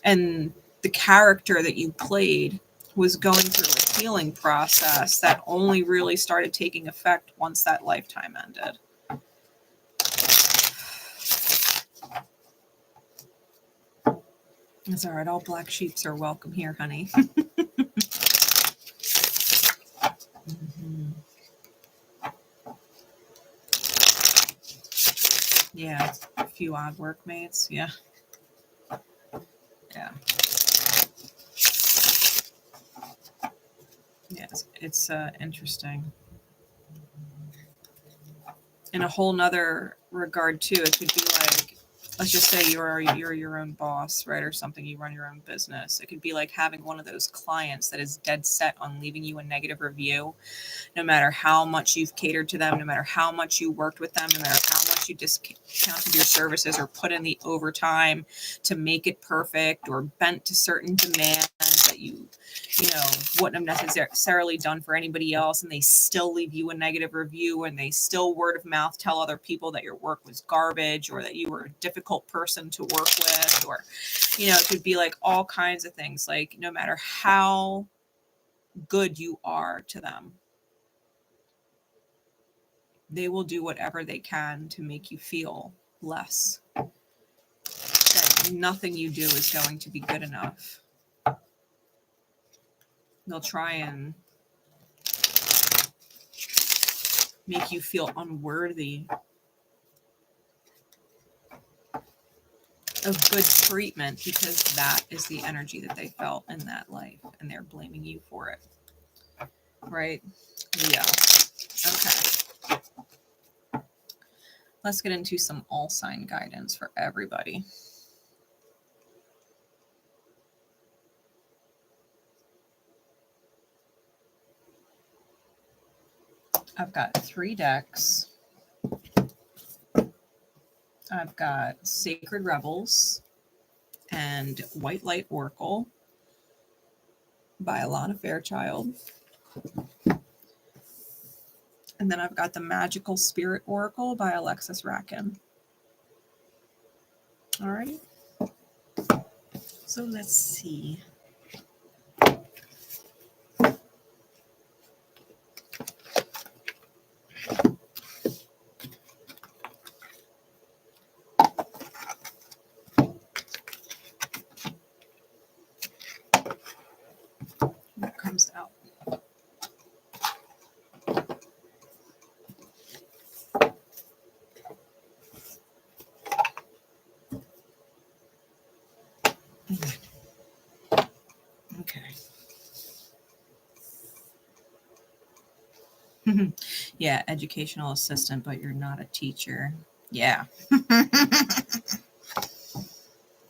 and the character that you played was going through a healing process that only really started taking effect once that lifetime ended. It's all right. All black sheeps are welcome here, honey. Mm-hmm. Yeah, a few odd workmates. Yeah. Yeah. Yes, it's interesting. In a whole nother regard too, it could be like, let's just say you're your own boss, right? Or something, you run your own business. It could be like having one of those clients that is dead set on leaving you a negative review, no matter how much you've catered to them, no matter how much you worked with them, no matter how much you discounted your services or put in the overtime to make it perfect, or bent to certain demands that you wouldn't have necessarily done for anybody else, and they still leave you a negative review, and they still word of mouth tell other people that your work was garbage, or that you were a difficult person to work with, or it could be like all kinds of things. Like, no matter how good you are to them, they will do whatever they can to make you feel less, that nothing you do is going to be good enough. They'll try and make you feel unworthy of good treatment, because that is the energy that they felt in that life, and they're blaming you for it. Right? Yeah. Okay. Let's get into some all sign guidance for everybody. I've got 3 decks. I've got Sacred Rebels and White Light Oracle by Alana Fairchild. And then I've got the Magical Spirit Oracle by Alexis Rackham. All right. So let's see. What comes out? Okay. Yeah, educational assistant, but you're not a teacher. Yeah.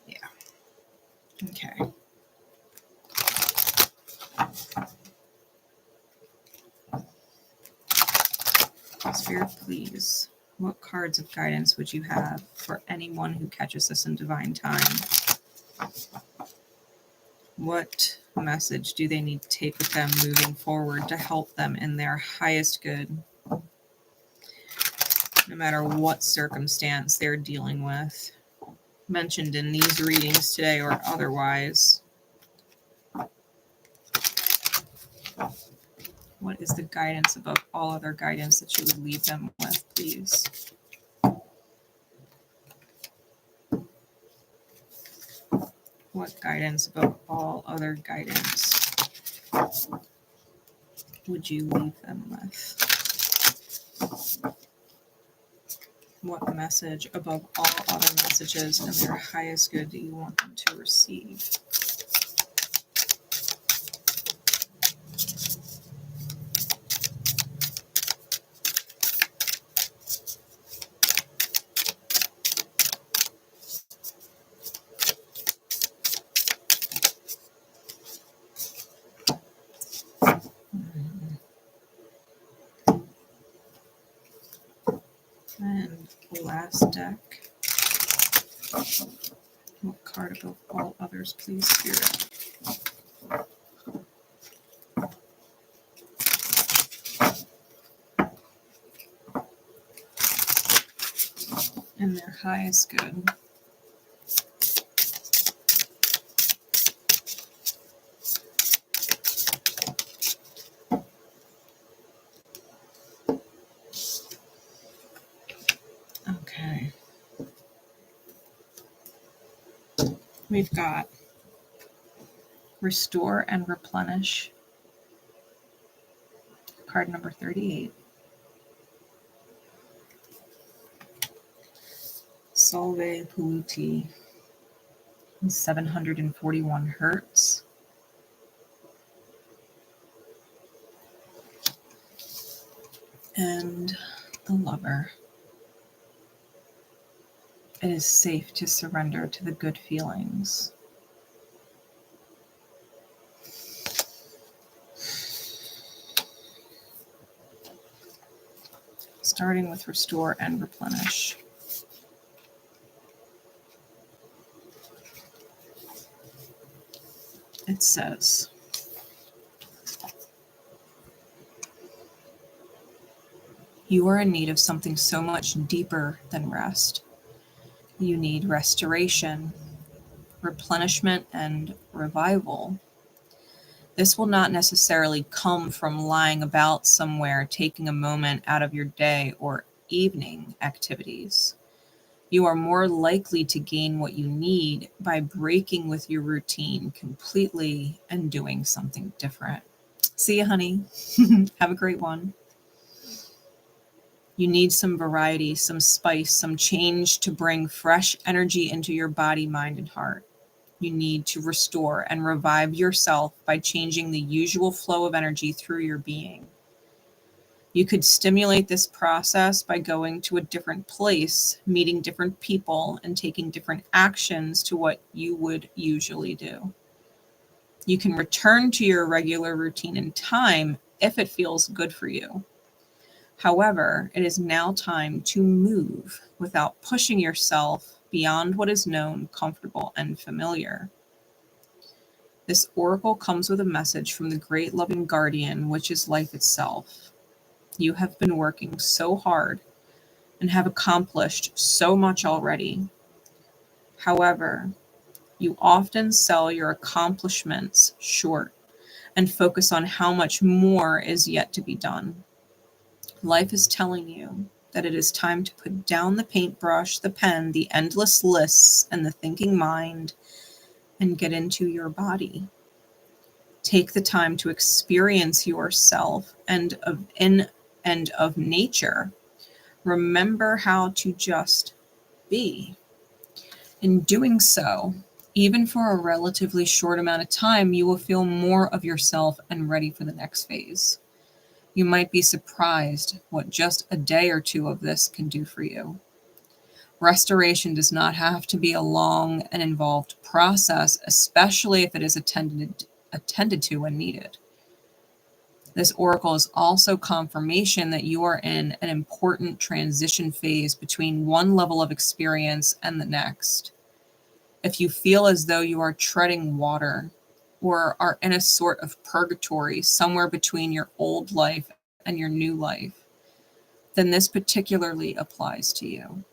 Yeah. Okay. Spirit, please. What cards of guidance would you have for anyone who catches this in divine time? What message do they need to take with them moving forward to help them in their highest good, no matter what circumstance they're dealing with, mentioned in these readings today or otherwise? What is the guidance above all other guidance that you would leave them with, please? What guidance above all other guidance would you leave them with? What message above all other messages and their highest good do you want them to receive? And the last deck. What card above all others, please, Spirit? And their highest good. Okay. We've got Restore and Replenish, card number 38. 𝐷𝐐𝐫𝐿𝐿 741 hertz. And the Lover. It is safe to surrender to the good feelings. Starting with Restore and Replenish. It says, you are in need of something so much deeper than rest. You need restoration, replenishment, and revival. This will not necessarily come from lying about somewhere, taking a moment out of your day or evening activities. You are more likely to gain what you need by breaking with your routine completely and doing something different. See you, honey. Have a great one. You need some variety, some spice, some change to bring fresh energy into your body, mind, and heart. You need to restore and revive yourself by changing the usual flow of energy through your being. You could stimulate this process by going to a different place, meeting different people, and taking different actions to what you would usually do. You can return to your regular routine in time if it feels good for you. However, it is now time to move without pushing yourself beyond what is known, comfortable, and familiar. This oracle comes with a message from the great loving guardian, which is life itself. You have been working so hard and have accomplished so much already. However, you often sell your accomplishments short and focus on how much more is yet to be done. Life is telling you that it is time to put down the paintbrush, the pen, the endless lists, and the thinking mind, and get into your body. Take the time to experience yourself and of nature. Remember how to just be. In doing so, even for a relatively short amount of time, you will feel more of yourself and ready for the next phase. You might be surprised what just a day or two of this can do for you. Restoration does not have to be a long and involved process, especially if it is attended to when needed. This oracle is also confirmation that you are in an important transition phase between one level of experience and the next. If you feel as though you are treading water or are in a sort of purgatory somewhere between your old life and your new life, then this particularly applies to you.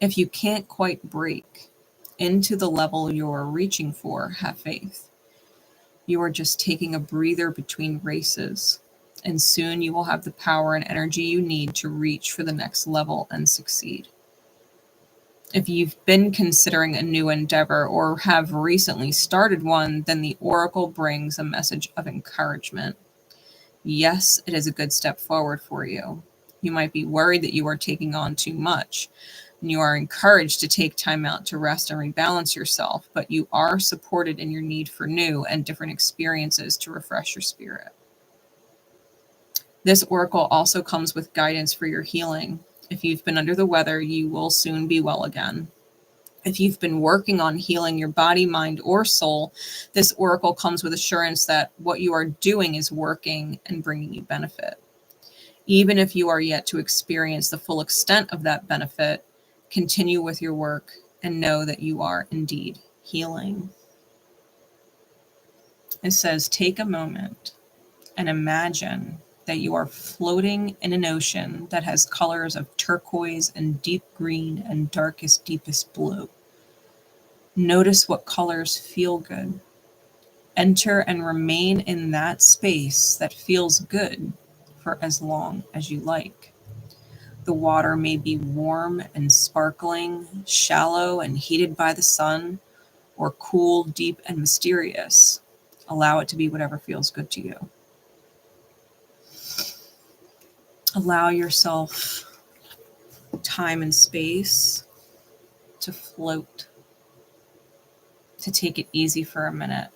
If you can't quite break into the level you're reaching for, have faith. You are just taking a breather between races, and soon you will have the power and energy you need to reach for the next level and succeed. If you've been considering a new endeavor or have recently started one, then the oracle brings a message of encouragement. Yes, it is a good step forward for you. You might be worried that you are taking on too much, and you are encouraged to take time out to rest and rebalance yourself, but you are supported in your need for new and different experiences to refresh your spirit. This oracle also comes with guidance for your healing. If you've been under the weather, you will soon be well again. If you've been working on healing your body, mind, or soul, this oracle comes with assurance that what you are doing is working and bringing you benefit. Even if you are yet to experience the full extent of that benefit, continue with your work and know that you are indeed healing. It says, take a moment and imagine that you are floating in an ocean that has colors of turquoise and deep green and darkest, deepest blue. Notice what colors feel good. Enter and remain in that space that feels good for as long as you like. The water may be warm and sparkling, shallow and heated by the sun, or cool, deep, and mysterious. Allow it to be whatever feels good to you. Allow yourself time and space to float, to take it easy for a minute.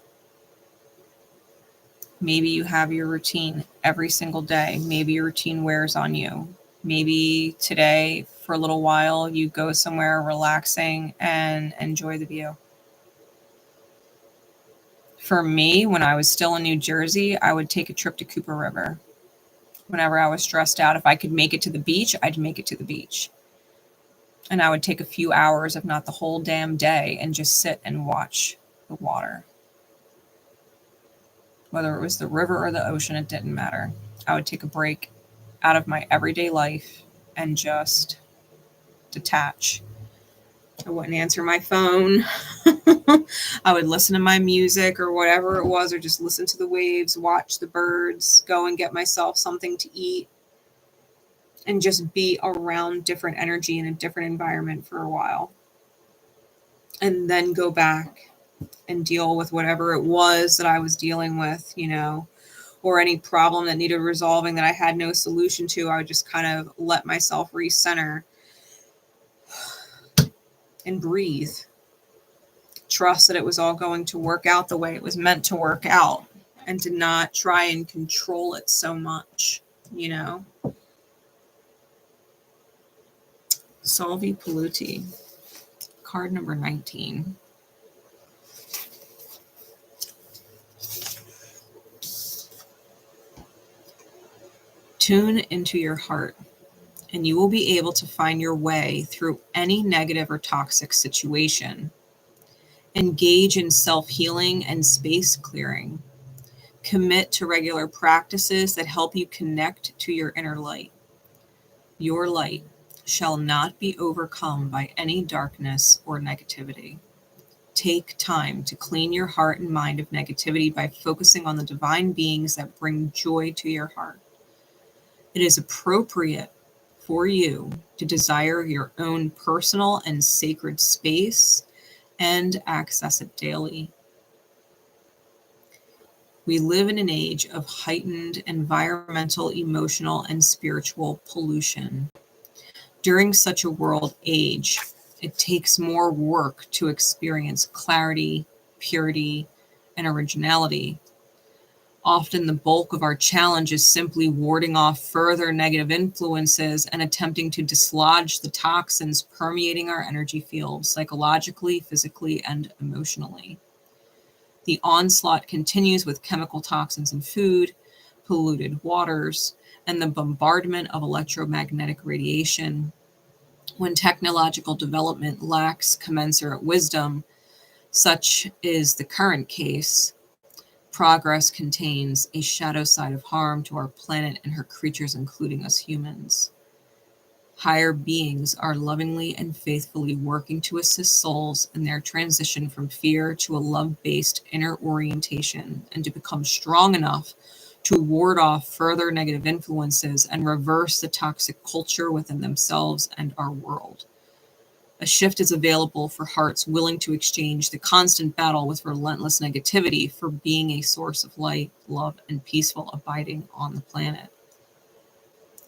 Maybe you have your routine every single day. Maybe your routine wears on you. Maybe today, for a little while, you go somewhere relaxing and enjoy the view. For me, when I was still in New Jersey, I would take a trip to Cooper River. Whenever I was stressed out, if I could make it to the beach, I'd make it to the beach. And I would take a few hours, if not the whole damn day, and just sit and watch the water. Whether it was the river or the ocean, it didn't matter. I would take a break out of my everyday life and just detach. I wouldn't answer my phone. I would listen to my music or whatever it was, or just listen to the waves, watch the birds, go and get myself something to eat, and just be around different energy in a different environment for a while. And then go back and deal with whatever it was that I was dealing with, or any problem that needed resolving that I had no solution to. I would just kind of let myself recenter and breathe. Trust that it was all going to work out the way it was meant to work out, and to not try and control it so much, 𝐬𝐞𝐫𝐞, card number 19. Tune into your heart and you will be able to find your way through any negative or toxic situation. Engage in self-healing and space clearing. Commit to regular practices that help you connect to your inner light. Your light shall not be overcome by any darkness or negativity. Take time to clean your heart and mind of negativity by focusing on the divine beings that bring joy to your heart. It is appropriate for you to desire your own personal and sacred space and access it daily. We live in an age of heightened environmental, emotional, and spiritual pollution. During such a world age, it takes more work to experience clarity, purity, and originality. Often the bulk of our challenge is simply warding off further negative influences and attempting to dislodge the toxins permeating our energy field psychologically, physically, and emotionally. The onslaught continues with chemical toxins in food, polluted waters, and the bombardment of electromagnetic radiation. When technological development lacks commensurate wisdom, such is the current case, progress contains a shadow side of harm to our planet and her creatures, including us humans. Higher beings are lovingly and faithfully working to assist souls in their transition from fear to a love-based inner orientation and to become strong enough to ward off further negative influences and reverse the toxic culture within themselves and our world. A shift is available for hearts willing to exchange the constant battle with relentless negativity for being a source of light, love, and peaceful abiding on the planet.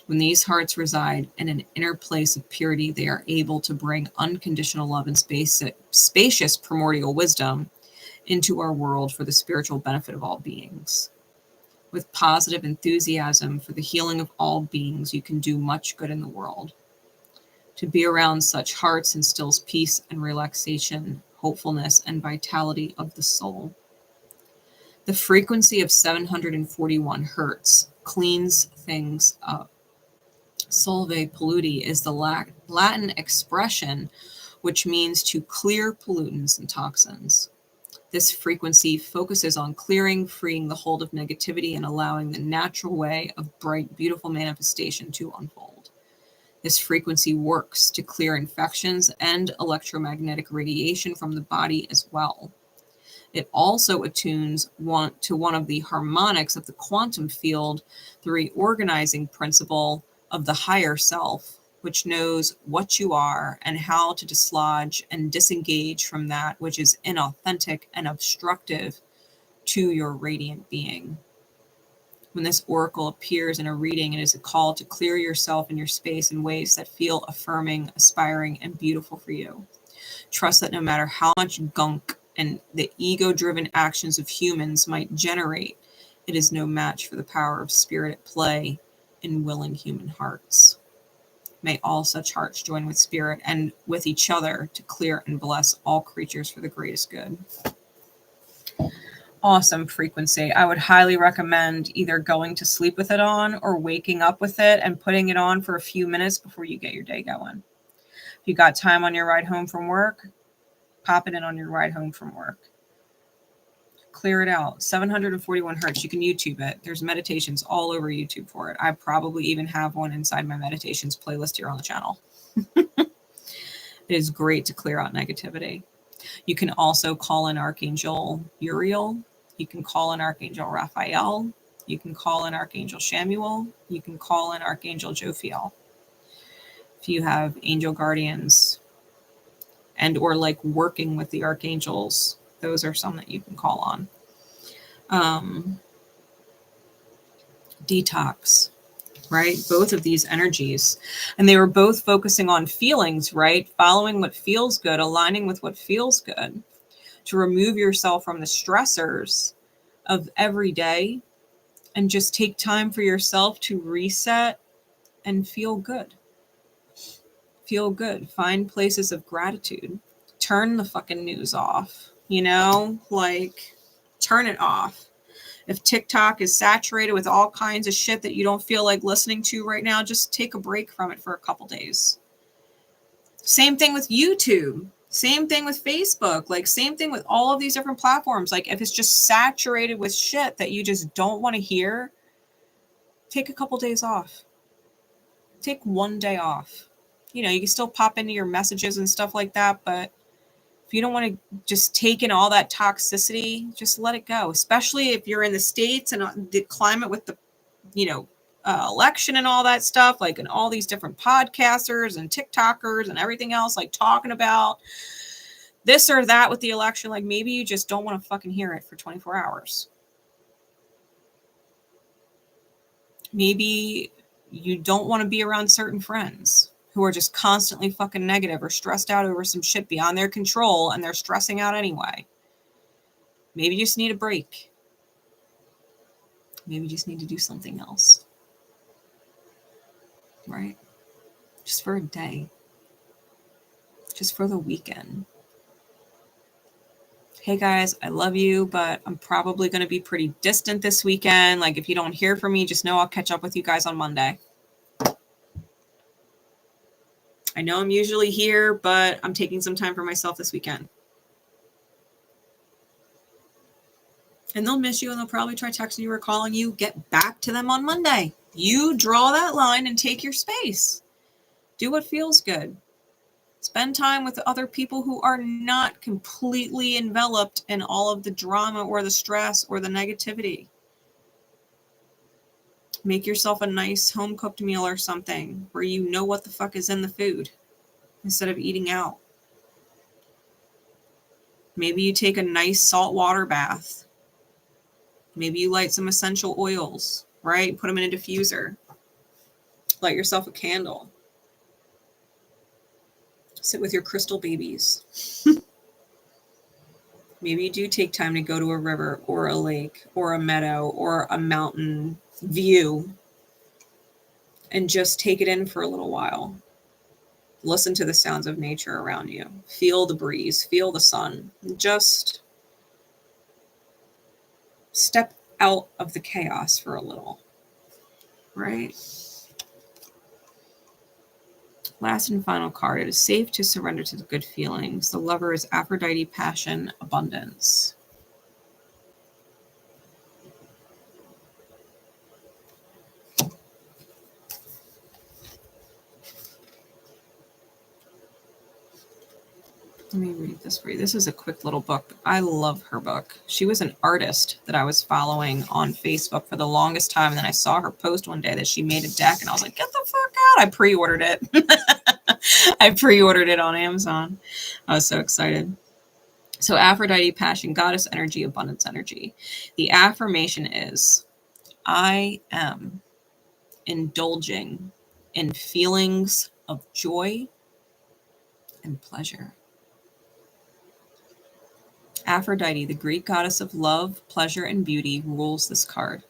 When these hearts reside in an inner place of purity, they are able to bring unconditional love and spacious primordial wisdom into our world for the spiritual benefit of all beings. With positive enthusiasm for the healing of all beings, you can do much good in the world. To be around such hearts instills peace and relaxation, hopefulness, and vitality of the soul. The frequency of 741 hertz cleans things up. 𝐷𝐶𝐵 is the Latin expression which means to clear pollutants and toxins. This frequency focuses on clearing, freeing the hold of negativity, and allowing the natural way of bright, beautiful manifestation to unfold. This frequency works to clear infections and electromagnetic radiation from the body as well. It also attunes to one of the harmonics of the quantum field, the reorganizing principle of the higher self, which knows what you are and how to dislodge and disengage from that which is inauthentic and obstructive to your radiant being. When this oracle appears in a reading, it is a call to clear yourself and your space in ways that feel affirming, aspiring, and beautiful for you. Trust that no matter how much gunk and the ego-driven actions of humans might generate, it is no match for the power of spirit at play in willing human hearts. May all such hearts join with spirit and with each other to clear and bless all creatures for the greatest good. Awesome frequency. I would highly recommend either going to sleep with it on or waking up with it and putting it on for a few minutes before you get your day going. If you got time on your ride home from work, pop it in on your ride home from work. Clear it out. 741 hertz. You can YouTube it. There's meditations all over YouTube for it. I probably even have one inside my meditations playlist here on the channel. It is great to clear out negativity. You can also call in Archangel Uriel. You can call in Archangel Raphael. You can call in Archangel Chamuel. You can call in Archangel Jophiel. If you have angel guardians and or like working with the archangels, those are some that you can call on. Detox, right? Both of these energies. And they were both focusing on feelings, right? Following what feels good, aligning with what feels good. To remove yourself from the stressors of every day and just take time for yourself to reset and feel good. Feel good. Find places of gratitude. Turn the fucking news off. You know, like, turn it off. If TikTok is saturated with all kinds of shit that you don't feel like listening to right now, just take a break from it for a couple days. Same thing with YouTube. Same thing with Facebook. Like, same thing with all of these different platforms. Like, if it's just saturated with shit that you just don't want to hear, take a couple days off. Take one day off. You know, you can still pop into your messages and stuff like that, but if you don't want to just take in all that toxicity, just let it go. Especially if you're in the States and the climate with the, you know, election and all that stuff, like, and all these different podcasters and TikTokers and everything else, like, talking about this or that with the election. Like, maybe you just don't want to fucking hear it for 24 hours. Maybe you don't want to be around certain friends who are just constantly fucking negative or stressed out over some shit beyond their control, and they're stressing out anyway. Maybe you just need a break. Maybe you just need to do something else. Right? Just for a day. Just for the weekend. Hey guys, I love you, but I'm probably going to be pretty distant this weekend. Like, if you don't hear from me, just know I'll catch up with you guys on Monday. I know I'm usually here, but I'm taking some time for myself this weekend. And they'll miss you, and they'll probably try texting you or calling you. Get back to them on Monday. You draw that line and take your space. Do what feels good. Spend time with other people who are not completely enveloped in all of the drama or the stress or the negativity. Make yourself a nice home-cooked meal or something where you know what the fuck is in the food instead of eating out. Maybe you take a nice saltwater bath. Maybe you light some essential oils, right? Put them in a diffuser. Light yourself a candle. Sit with your crystal babies. Maybe you do take time to go to a river or a lake or a meadow or a mountain view and just take it in for a little while. Listen to the sounds of nature around you. Feel the breeze, feel the sun. Just step out of the chaos for a little, right? Last and final card. It is safe to surrender to the good feelings. The lover is Aphrodite, passion, abundance. Let me read this for you. This is a quick little book. I love her book. She was an artist that I was following on Facebook for the longest time. And then I saw her post one day that she made a deck, and I was like, get the fuck out. I pre-ordered it. I pre-ordered it on Amazon. I was so excited. So Aphrodite, passion, goddess energy, abundance energy. The affirmation is, I am indulging in feelings of joy and pleasure. Aphrodite, the Greek goddess of love, pleasure, and beauty, rules this card.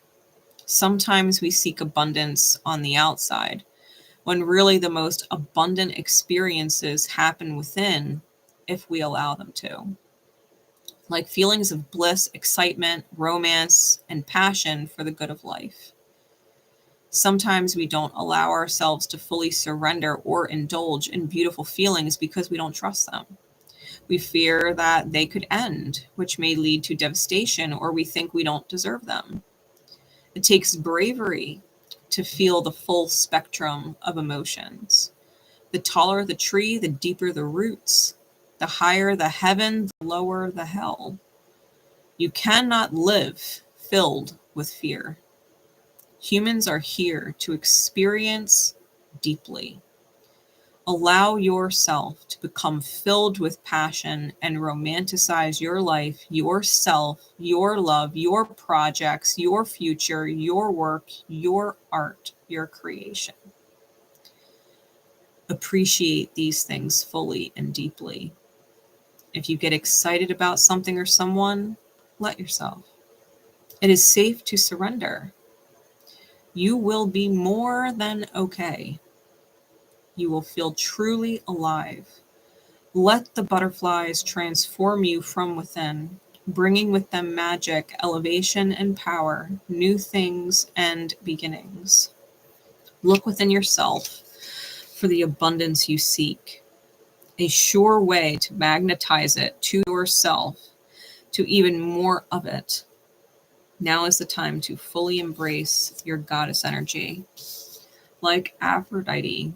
Sometimes we seek abundance on the outside, when really the most abundant experiences happen within if we allow them to. Like feelings of bliss, excitement, romance, and passion for the good of life. Sometimes we don't allow ourselves to fully surrender or indulge in beautiful feelings because we don't trust them. We fear that they could end, which may lead to devastation, or we think we don't deserve them. It takes bravery to feel the full spectrum of emotions. The taller the tree, the deeper the roots. The higher the heaven, the lower the hell. You cannot live filled with fear. Humans are here to experience deeply. Allow yourself to become filled with passion and romanticize your life, yourself, your love, your projects, your future, your work, your art, your creation. Appreciate these things fully and deeply. If you get excited about something or someone, let yourself. It is safe to surrender. You will be more than okay. You will feel truly alive. Let the butterflies transform you from within. bringing with them magic, elevation, and power, new things and beginnings. Look within yourself for the abundance you seek, a sure way to magnetize it to yourself, to even more of it. Now is the time to fully embrace your goddess energy. Like Aphrodite,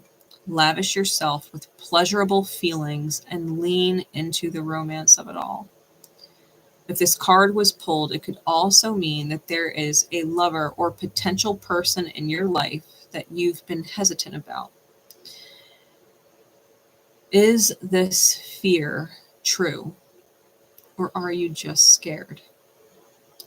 lavish yourself with pleasurable feelings and lean into the romance of it all. If this card was pulled, it could also mean that there is a lover or potential person in your life that you've been hesitant about. Is this fear true, or are you just scared?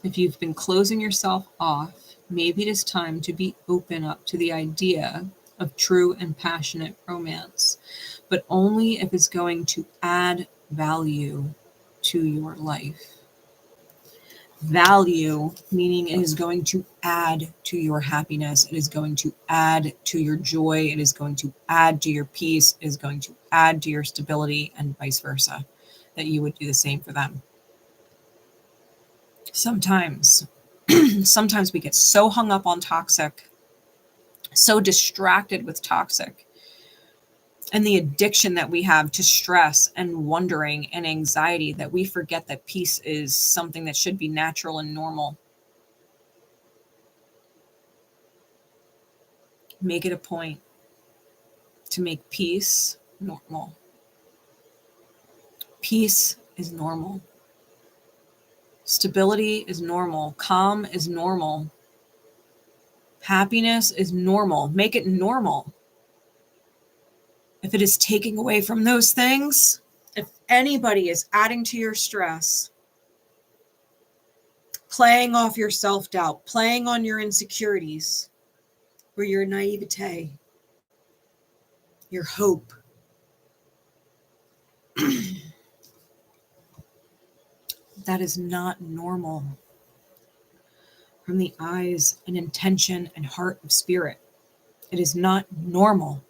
If you've been closing yourself off, maybe it is time to be open up to the idea of true and passionate romance, but only if it's going to add value to your life. Value, meaning it is going to add to your happiness. It is going to add to your joy. It is going to add to your peace. It is going to add to your stability, and vice versa, that you would do the same for them. Sometimes we get so hung up on toxic, so distracted with toxic, and the addiction that we have to stress and wondering and anxiety that we forget that peace is something that should be natural and normal. Make it a point to make peace normal. Peace is normal. Stability is normal. Calm is normal. Happiness is normal. Make it normal. If it is taking away from those things, if anybody is adding to your stress, playing off your self-doubt, playing on your insecurities, or your naivete, your hope, that is not normal from the eyes and intention and heart of spirit. It is not normal.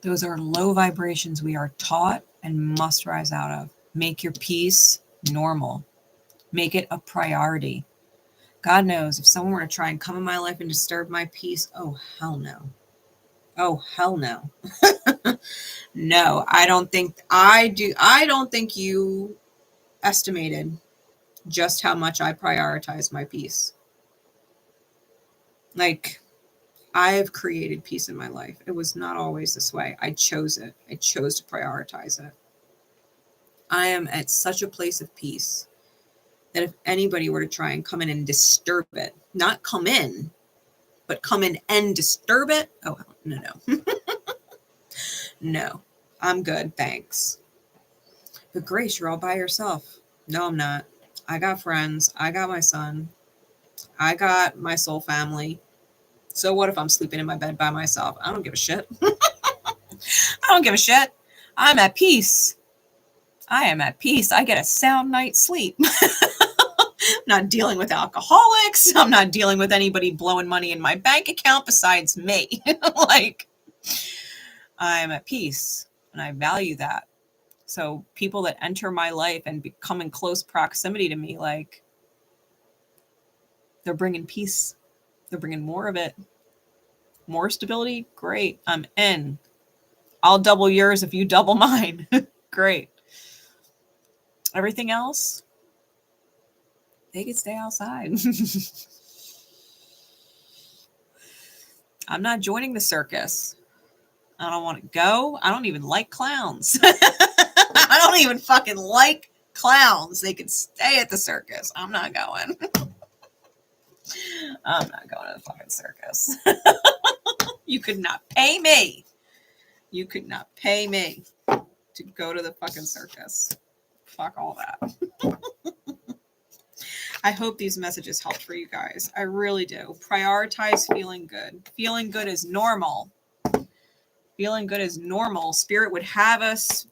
Those are low vibrations we are taught and must rise out of. Make your peace normal. Make it a priority. God knows if someone were to try and come in my life and disturb my peace, oh, hell no. Oh, hell no. No, I don't think you estimated just how much I prioritize my peace. Like, I've created peace in my life. It was not always this way. I chose it. I chose to prioritize it. I am at such a place of peace that if anybody were to try and come in and disturb it, not come in, but come in and disturb it, oh, no. No, I'm good, thanks. But Grace, you're all by yourself. No, I'm not. I got friends. I got my son. I got my soul family. So what if I'm sleeping in my bed by myself? I don't give a shit. I don't give a shit. I'm at peace. I am at peace. I get a sound night's sleep. I'm not dealing with alcoholics. I'm not dealing with anybody blowing money in my bank account besides me. Like, I'm at peace, and I value that. So people that enter my life and become in close proximity to me, like, they're bringing peace. They're bringing more of it. More stability? Great. I'm in. I'll double yours if you double mine. Great. Everything else, they can stay outside. I'm not joining the circus. I don't want to go. I don't even like clowns. I don't even fucking like clowns. They can stay at the circus. I'm not going. I'm not going to the fucking circus. You could not pay me. You could not pay me to go to the fucking circus. Fuck all that. I hope these messages helped for you guys. I really do. Prioritize feeling good. Feeling good is normal. Feeling good is normal. Spirit would have us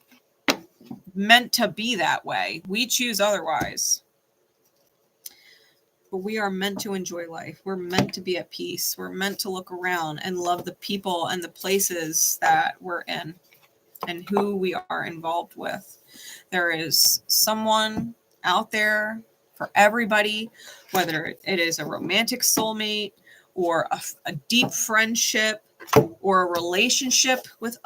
meant to be that way. We choose otherwise. But we are meant to enjoy life. We're meant to be at peace. We're meant to look around and love the people and the places that we're in and who we are involved with. There is someone out there for everybody, whether it is a romantic soulmate or a deep friendship or a relationship with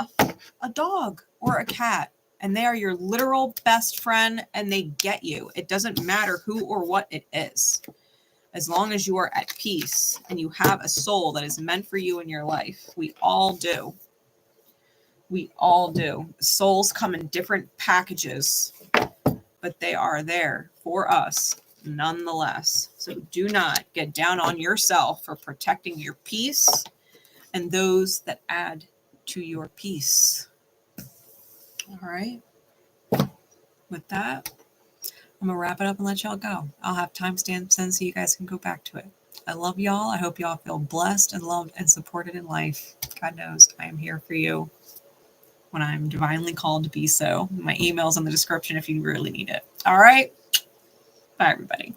a dog or a cat. And they are your literal best friend and they get you. It doesn't matter who or what it is. As long as you are at peace and you have a soul that is meant for you in your life. We all do. We all do. Souls come in different packages, but they are there for us nonetheless. So do not get down on yourself for protecting your peace and those that add to your peace. All right. With that, I'm going to wrap it up and let y'all go. I'll have timestamps in so you guys can go back to it. I love y'all. I hope y'all feel blessed and loved and supported in life. God knows I am here for you when I'm divinely called to be so. My email's in the description if you really need it. All right. Bye, everybody.